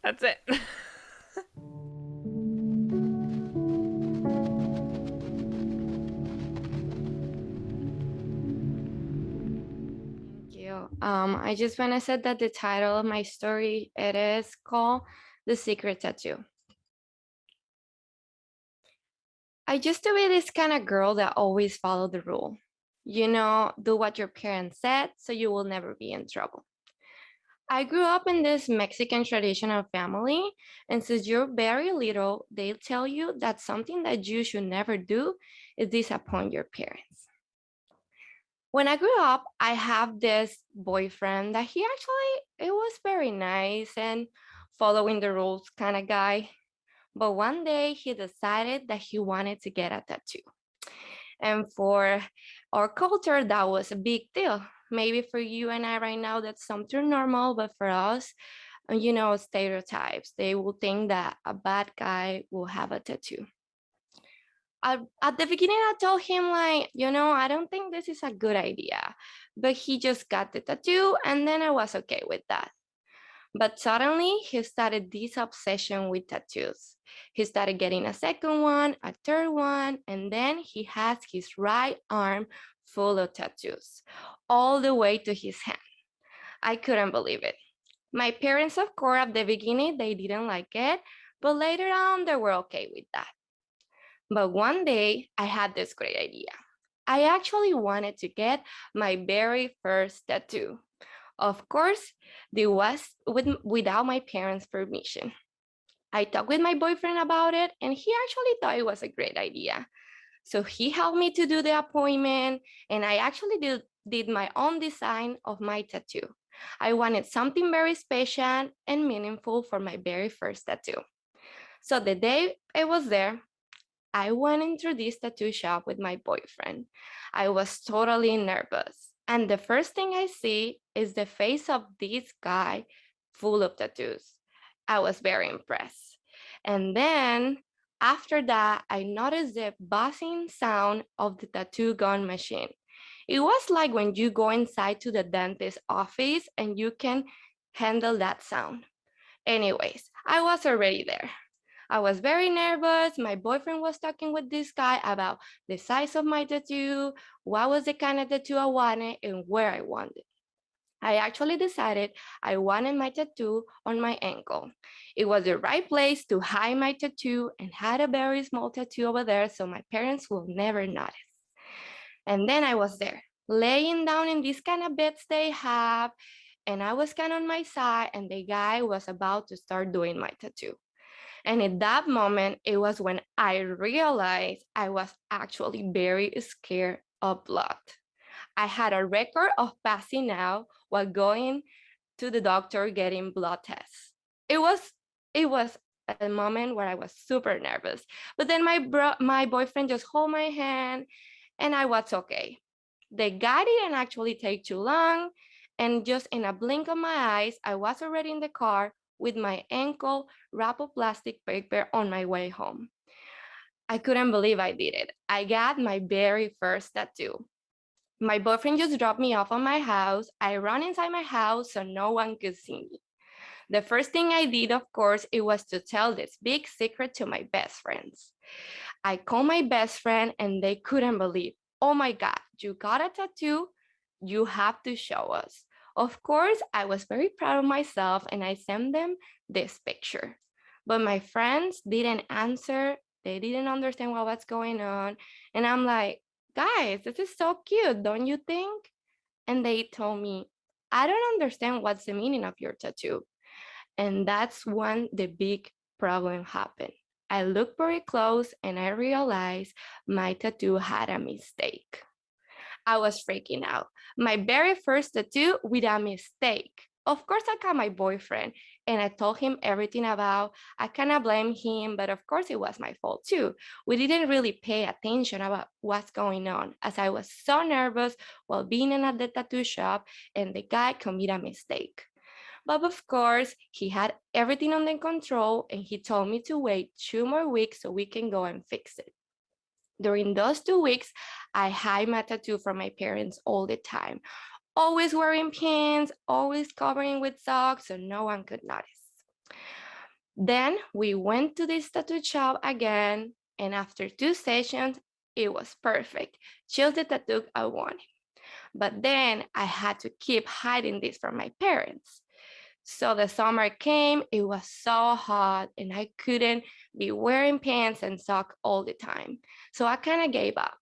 That's it. I just want to say that the title of my story, it is called The Secret Tattoo. I used to be this kind of girl that always followed the rule. You know, do what your parents said so you will never be in trouble. I grew up in this Mexican traditional family, and since you're very little, they tell you that something that you should never do is disappoint your parents. When I grew up, I have this boyfriend that he actually, it was very nice and following the rules kind of guy. But one day he decided that he wanted to get a tattoo. And for our culture, that was a big deal. Maybe for you and I right now, that's something normal, but for us, you know, stereotypes, they will think that a bad guy will have a tattoo. At the beginning, I told him, like, you know, I don't think this is a good idea. But he just got the tattoo, and then I was okay with that. But suddenly, he started this obsession with tattoos. He started getting a second one, a third one, and then he has his right arm full of tattoos, all the way to his hand. I couldn't believe it. My parents, of course, at the beginning, they didn't like it, but later on, they were okay with that. But one day I had this great idea. I actually wanted to get my very first tattoo. Of course, it was without my parents' permission. I talked with my boyfriend about it, and he actually thought it was a great idea. So he helped me to do the appointment, and I actually did my own design of my tattoo. I wanted something very special and meaningful for my very first tattoo. So the day I was there, I went into this tattoo shop with my boyfriend. I was totally nervous. And the first thing I see is the face of this guy full of tattoos. I was very impressed. And then after that, I noticed the buzzing sound of the tattoo gun machine. It was like when you go inside to the dentist office and you can handle that sound. Anyways, I was already there. I was very nervous. My boyfriend was talking with this guy about the size of my tattoo, what was the kind of tattoo I wanted, and where I wanted. I actually decided I wanted my tattoo on my ankle. It was the right place to hide my tattoo and had a very small tattoo over there so my parents will never notice. And then I was there, laying down in this kind of beds they have, and I was kind of on my side, and the guy was about to start doing my tattoo. And at that moment, it was when I realized I was actually very scared of blood. I had a record of passing out while going to the doctor getting blood tests. It was a moment where I was super nervous. But then my boyfriend just hold my hand and I was okay. The guy didn't actually take too long, and just in a blink of my eyes, I was already in the car with my ankle wrapped of plastic paper on my way home. I couldn't believe I did it. I got my very first tattoo. My boyfriend just dropped me off at my house. I ran inside my house so no one could see me. The first thing I did, of course, it was to tell this big secret to my best friends. I called my best friend and they couldn't believe, oh my God, you got a tattoo? You have to show us. Of course, I was very proud of myself and I sent them this picture. But my friends didn't answer. They didn't understand what was going on. And I'm like, guys, this is so cute, don't you think? And they told me, I don't understand what's the meaning of your tattoo. And that's when the big problem happened. I looked very close and I realized my tattoo had a mistake. I was freaking out. My very first tattoo with a mistake. Of course, I called my boyfriend and I told him everything about. I kind of blame him, but of course, it was my fault too. We didn't really pay attention about what's going on as I was so nervous while being in at the tattoo shop and the guy committed a mistake. But of course, he had everything under control and he told me to wait 2 more weeks so we can go and fix it. During those 2 weeks, I hide my tattoo from my parents all the time, always wearing pins, always covering with socks so no one could notice. Then we went to this tattoo shop again, and after 2 sessions, it was perfect, just the tattoo I wanted. But then I had to keep hiding this from my parents. So the summer came, it was so hot, and I couldn't be wearing pants and socks all the time. So I kind of gave up.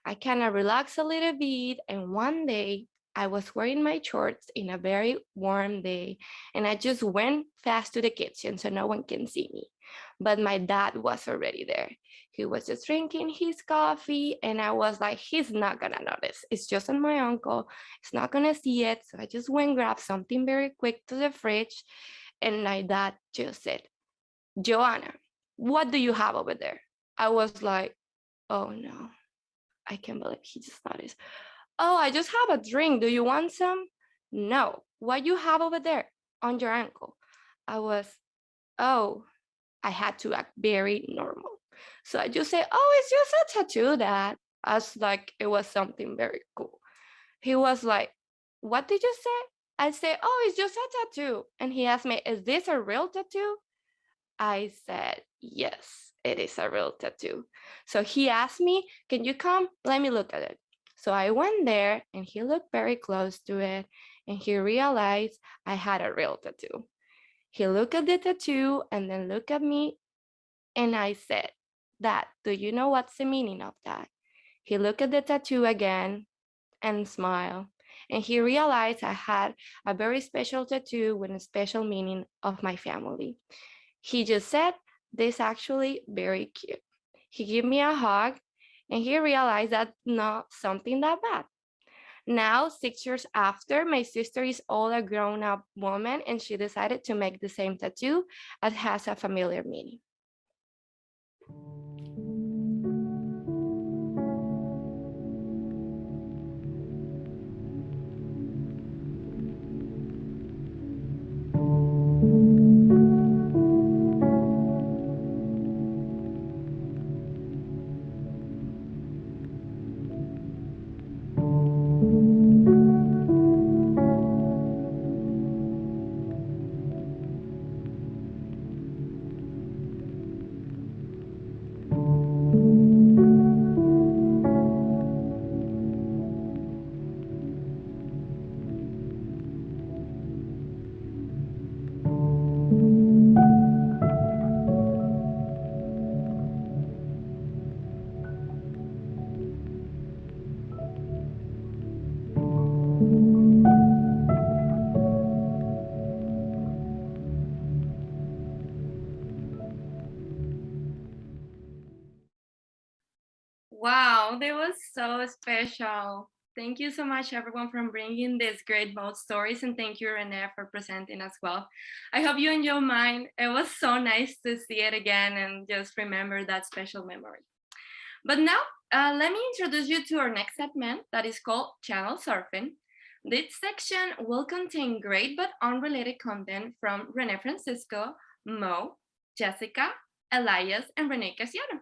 I kind of relaxed a little bit, and one day I was wearing my shorts in a very warm day, and I just went fast to the kitchen so no one can see me. But my dad was already there. He was just drinking his coffee, and I was like, he's not gonna notice. It's just on my uncle. He's not gonna see it. So I just went and grabbed something very quick to the fridge, and my dad just said, Joanna, what do you have over there? I was like, oh no, I can't believe he just noticed. Oh, I just have a drink. Do you want some? No. What you have over there on your ankle? I was, oh, I had to act very normal. So I just said, oh, it's just a tattoo, Dad. As like it was something very cool. He was like, what did you say? I said, oh, it's just a tattoo. And he asked me, is this a real tattoo? I said, yes, it is a real tattoo. So he asked me, can you come? Let me look at it. So I went there and he looked very close to it and he realized I had a real tattoo. He looked at the tattoo and then looked at me and I said, "Dad, do you know what's the meaning of that?" He looked at the tattoo again and smiled, and he realized I had a very special tattoo with a special meaning of my family. He just said, "This is actually very cute." He gave me a hug, and he realized that's not something that bad. Now, 6 years after, my sister is all a grown up woman, and she decided to make the same tattoo that has a familiar meaning. Wow, that was so special. Thank you so much, everyone, for bringing these great boat stories, and thank you, Renee, for presenting as well. I hope you enjoy mine. It was so nice to see it again and just remember that special memory. But now, let me introduce you to our next segment that is called Channel Surfing. This section will contain great but unrelated content from Renee Francisco, Mo, Jessica, Elias, and Renee Casiano.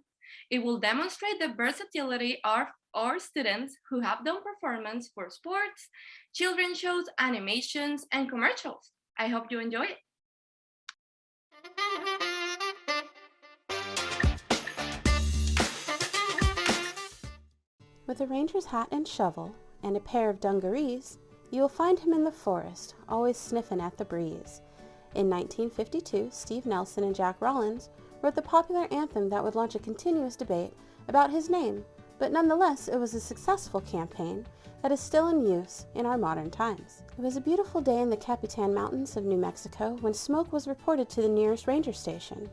It will demonstrate the versatility of our students who have done performance for sports, children's shows, animations, and commercials. I hope you enjoy it. With a ranger's hat and shovel and a pair of dungarees, you will find him in the forest, always sniffing at the breeze. In 1952, Steve Nelson and Jack Rollins wrote the popular anthem that would launch a continuous debate about his name, but nonetheless it was a successful campaign that is still in use in our modern times. It was a beautiful day in the Capitan Mountains of New Mexico when smoke was reported to the nearest ranger station.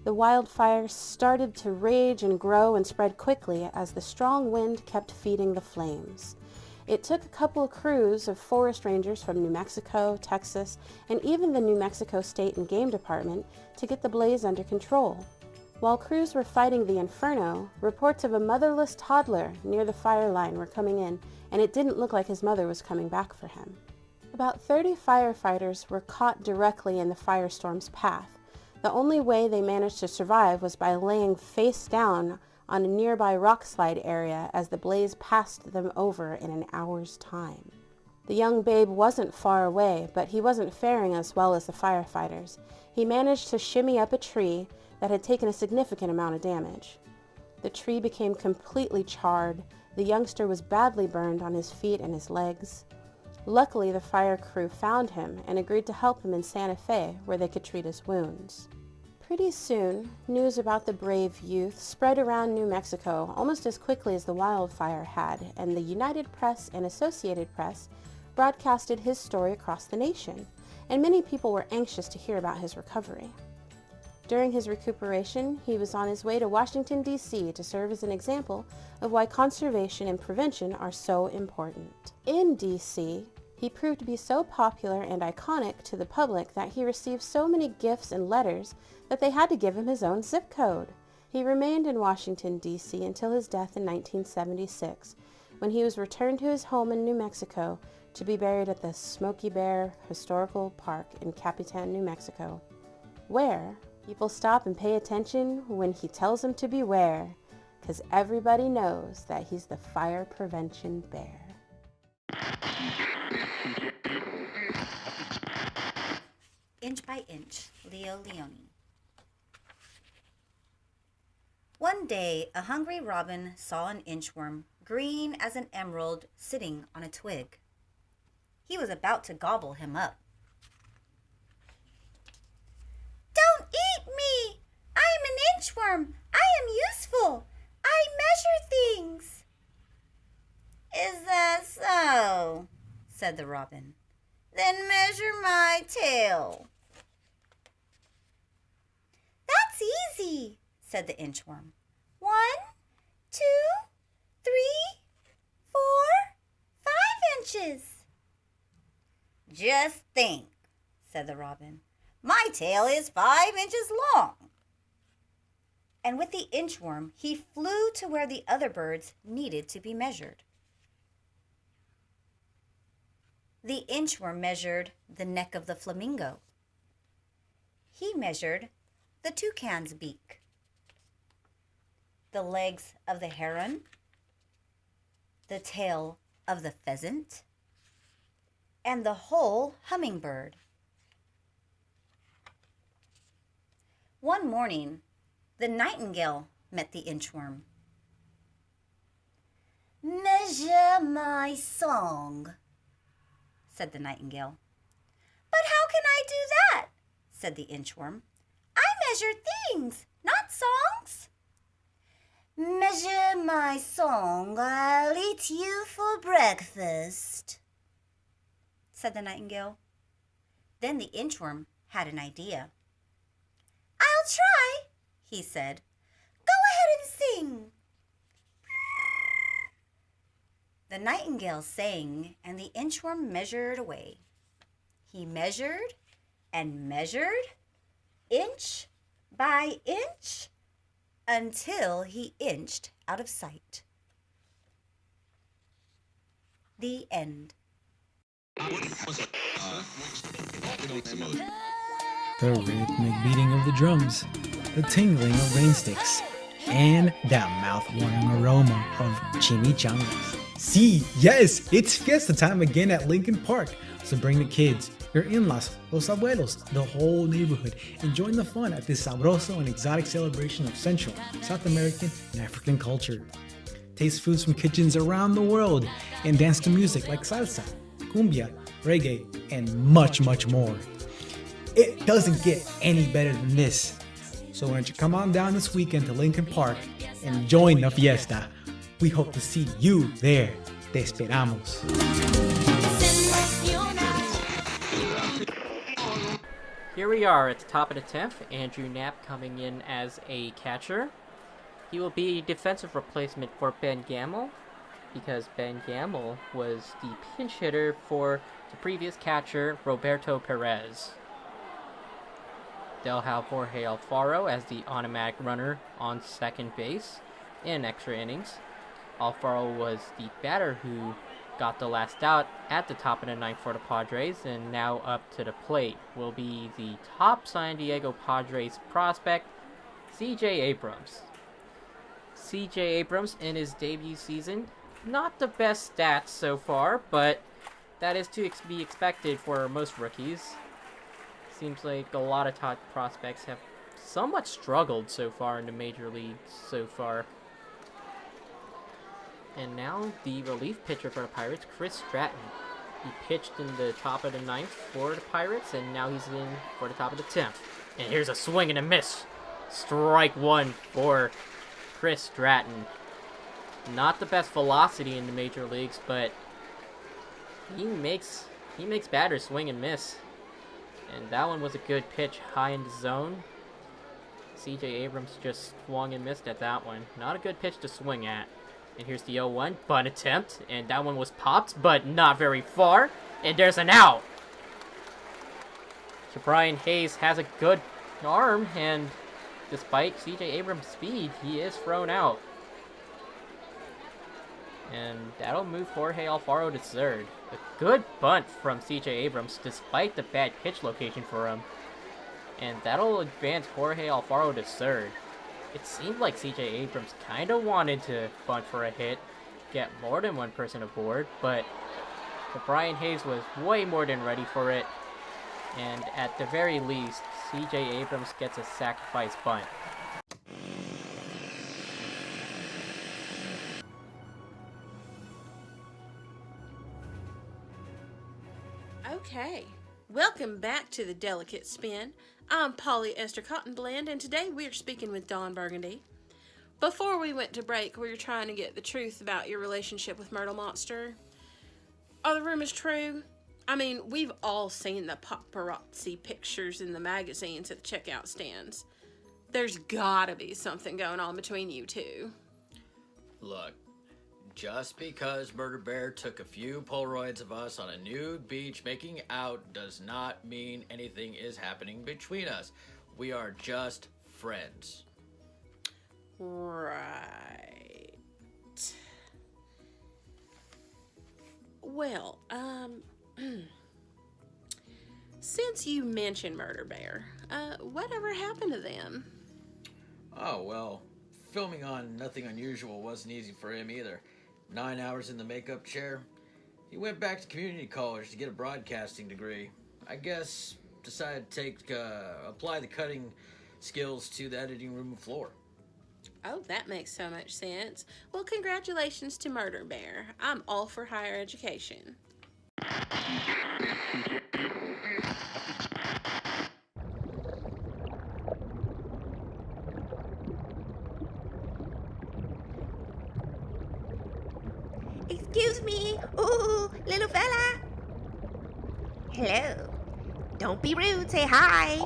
The wildfire started to rage and grow and spread quickly as the strong wind kept feeding the flames. It took a couple of crews of forest rangers from New Mexico, Texas, and even the New Mexico State and Game Department to get the blaze under control. While crews were fighting the inferno, reports of a motherless toddler near the fire line were coming in, and it didn't look like his mother was coming back for him. About 30 firefighters were caught directly in the firestorm's path. The only way they managed to survive was by laying face down on a nearby rock slide area as the blaze passed them over in an hour's time. The young babe wasn't far away, but he wasn't faring as well as the firefighters. He managed to shimmy up a tree that had taken a significant amount of damage. The tree became completely charred. The youngster was badly burned on his feet and his legs. Luckily, the fire crew found him and agreed to help him in Santa Fe, where they could treat his wounds. Pretty soon, news about the brave youth spread around New Mexico almost as quickly as the wildfire had, and the United Press and Associated Press broadcasted his story across the nation, and many people were anxious to hear about his recovery. During his recuperation, he was on his way to Washington, D.C. to serve as an example of why conservation and prevention are so important. In D.C., he proved to be so popular and iconic to the public that he received so many gifts and letters that they had to give him his own zip code. He remained in Washington, D.C. until his death in 1976, when he was returned to his home in New Mexico to be buried at the Smoky Bear Historical Park in Capitan, New Mexico, where people stop and pay attention when he tells them to beware, because everybody knows that he's the fire prevention bear. Inch by Inch, Leo Leone. One day, a hungry robin saw an inchworm, green as an emerald, sitting on a twig. He was about to gobble him up. "Don't eat me! I am an inchworm! I am useful. I measure things. Is that so? Said the robin. Then measure my tail. That's easy, said the inchworm. 1, 2, 3, 4, 5 inches. Just think, said the robin. My tail is 5 inches long. And with the inchworm, he flew to where the other birds needed to be measured. The inchworm measured the neck of the flamingo. He measured the toucan's beak, the legs of the heron, the tail of the pheasant, and the whole hummingbird. One morning, the nightingale met the inchworm. Measure my song, said the nightingale. But how can I do that? Said the inchworm. I measure things, not songs. Measure my song, I'll eat you for breakfast, said the nightingale. Then the inchworm had an idea. I'll try, he said. Go ahead and sing. The nightingale sang, and the inchworm measured away. He measured and measured, inch by inch, until he inched out of sight. The end. The rhythmic beating of the drums, the tingling of rain sticks, and that mouth-watering aroma of chimichangas. See, yes, it's fiesta time again at Lincoln Park. So bring the kids, your in-laws, los abuelos, the whole neighborhood, and join the fun at this sabroso and exotic celebration of Central, South American, and African culture. Taste foods from kitchens around the world and dance to music like salsa, cumbia, reggae, and much, much more. It doesn't get any better than this. So why don't you come on down this weekend to Lincoln Park and join the fiesta. We hope to see you there. Te esperamos. Here we are at the top of the 10th, Andrew Knapp coming in as a catcher. He will be a defensive replacement for Ben Gamble, because Ben Gamble was the pinch hitter for the previous catcher, Roberto Perez. They'll have Jorge Alfaro as the automatic runner on second base in extra innings. Alfaro was the batter who got the last out at the top of the ninth for the Padres, and now up to the plate will be the top San Diego Padres prospect, CJ Abrams. CJ Abrams in his debut season, not the best stats so far, but that is to be expected for most rookies. Seems like a lot of top prospects have somewhat struggled so far in the major leagues so far. And now the relief pitcher for the Pirates, Chris Stratton. He pitched in the top of the ninth for the Pirates, and now he's in for the top of the 10th. And here's a swing and a miss. Strike one for Chris Stratton. Not the best velocity in the major leagues, but he makes batters swing and miss. And that one was a good pitch high in the zone. CJ Abrams just swung and missed at that one. Not a good pitch to swing at. And here's the 0-1 bunt attempt, and that one was popped, but not very far. And there's an out. So Brian Hayes has a good arm, and despite CJ Abrams' speed, he is thrown out. And that'll move Jorge Alfaro to third. A good bunt from CJ Abrams, despite the bad pitch location for him. And that'll advance Jorge Alfaro to third. It seemed like CJ Abrams kind of wanted to bunt for a hit, get more than one person aboard, but Brian Hayes was way more than ready for it. And at the very least, CJ Abrams gets a sacrifice bunt. Okay, welcome back to the Delicate Spin. I'm Polly Esther Cottonblend, and today we are speaking with Dawn Burgundy. Before we went to break, we were trying to get the truth about your relationship with Myrtle Monster. Are the rumors true? I mean, we've all seen the paparazzi pictures in the magazines at the checkout stands. There's gotta be something going on between you two. Look, just because Murder Bear took a few Polaroids of us on a nude beach making out does not mean anything is happening between us. We are just friends. Right. Well, since you mentioned Murder Bear, whatever happened to them? Oh, well, filming on Nothing Unusual wasn't easy for him either. 9 hours in the makeup chair. He went back to community college to get a broadcasting degree. I guess decided to apply the cutting skills to the editing room floor. Oh, that makes so much sense. Well, congratulations to Murder Bear. I'm all for higher education. Excuse me. Ooh, little fella. Hello. Don't be rude. Say hi.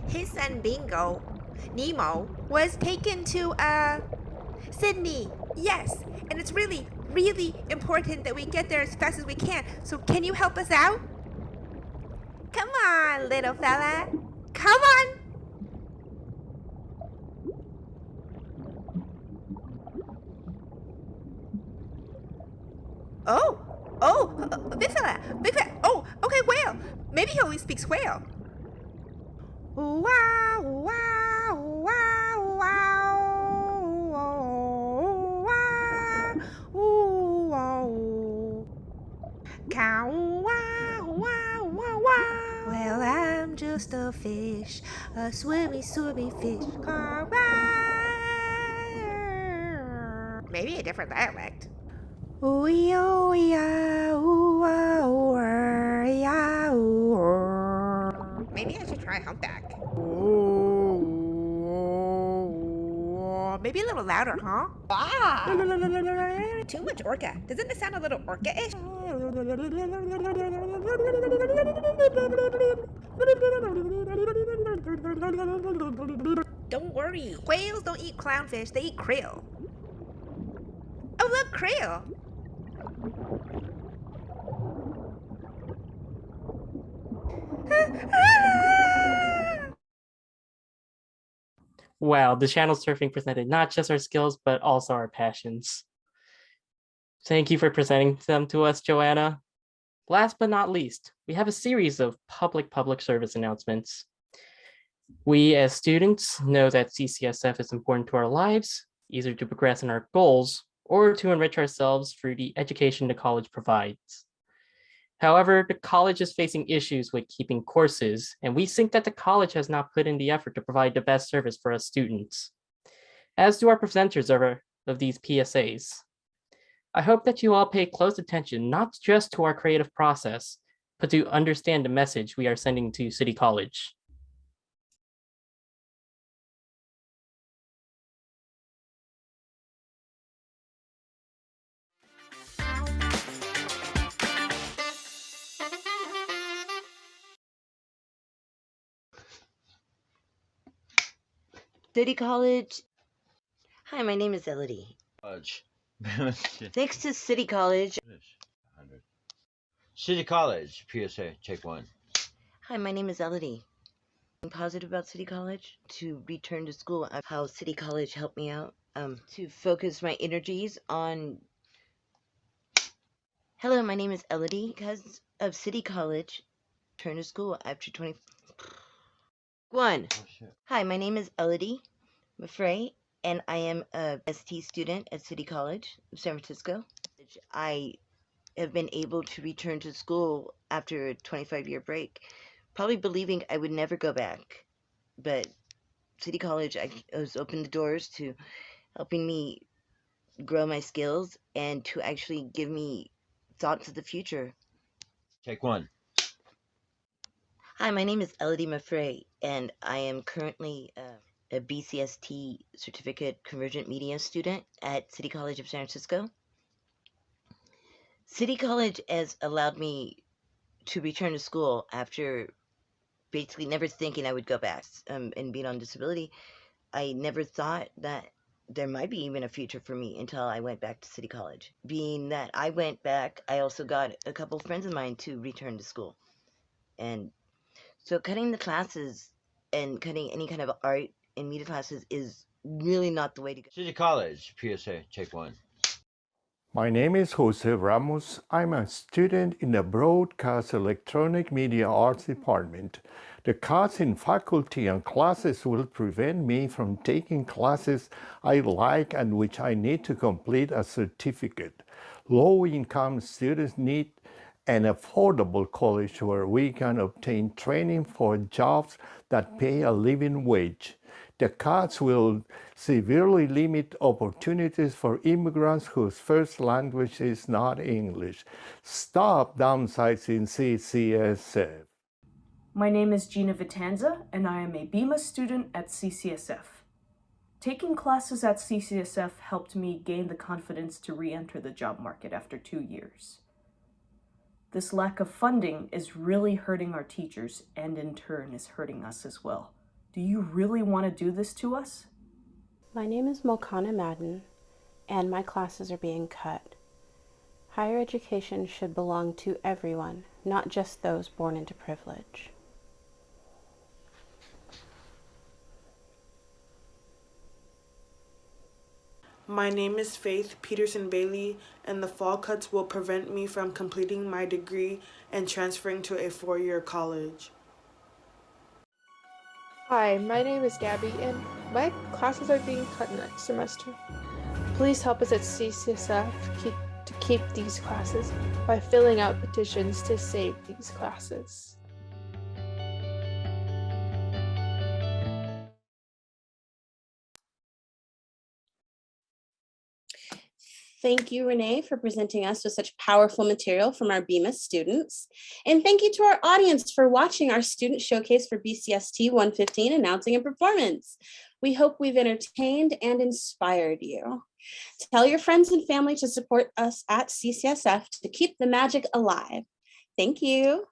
His son Bingo, Nemo, was taken to, Sydney. Yes. And it's really, really important that we get there as fast as we can. So can you help us out? Come on, little fella. Come on. Big fella, oh, okay, whale. Maybe he only speaks whale. Wow, wow, wow, wow, wow, wow. Cow, wow, wow, wow, wow. Well, I'm just a fish, a swimmy fish. Maybe a different dialect. Maybe I should try humpback. Maybe a little louder, huh? Ah! Too much orca. Doesn't it sound a little orca-ish? Don't worry. Whales don't eat clownfish, they eat krill. Oh, look, krill. Wow, the channel surfing presented not just our skills, but also our passions. Thank you for presenting them to us, Joanna. Last but not least, we have a series of public service announcements. We as students know that CCSF is important to our lives, either to progress in our goals or to enrich ourselves through the education the college provides. However, the college is facing issues with keeping courses, and we think that the college has not put in the effort to provide the best service for us students, as do our presenters of these PSAs. I hope that you all pay close attention, not just to our creative process, but to understand the message we are sending to City College. City College. Hi, my name is Elodie. Thanks to City College. City College, PSA, take one. Hi, my name is Elodie. I'm positive about City College. To return to school, how City College helped me out. To focus my energies on. Hello, my name is Elodie. Because of City College, return to school after 21. Hi, my name is Elodie Maffrey, and I am a ST student at City College of San Francisco. I have been able to return to school after a 25-year break, probably believing I would never go back. But City College has opened the doors to helping me grow my skills and to actually give me thoughts of the future. Take one. Hi, my name is Elodie Maffrey, and I am currently a a BCST certificate convergent media student at City College of San Francisco. City College has allowed me to return to school after basically never thinking I would go back and being on disability. I never thought that there might be even a future for me until I went back to City College. Being that I went back, I also got a couple friends of mine to return to school. And so cutting the classes and cutting any kind of art and media classes is really not the way to go. City College, PSA, take one. My name is Jose Ramos. I'm a student in the Broadcast Electronic Media Arts Department. The cuts in faculty and classes will prevent me from taking classes I like and which I need to complete a certificate. Low-income students need an affordable college where we can obtain training for jobs that pay a living wage. The cuts will severely limit opportunities for immigrants whose first language is not English. Stop downsizing CCSF. My name is Gina Vitanza, and I am a BIMA student at CCSF. Taking classes at CCSF helped me gain the confidence to re-enter the job market after 2 years. This lack of funding is really hurting our teachers and in turn is hurting us as well. Do you really want to do this to us? My name is Molkana Madden, and my classes are being cut. Higher education should belong to everyone, not just those born into privilege. My name is Faith Peterson Bailey, and the fall cuts will prevent me from completing my degree and transferring to a four-year college. Hi, my name is Gabby, and my classes are being cut next semester. Please help us at CCSF to keep these classes by filling out petitions to save these classes. Thank you, Renee, for presenting us with such powerful material from our BIMA students. And thank you to our audience for watching our student showcase for BCST115 announcing and performance. We hope we've entertained and inspired you. Tell your friends and family to support us at CCSF to keep the magic alive. Thank you.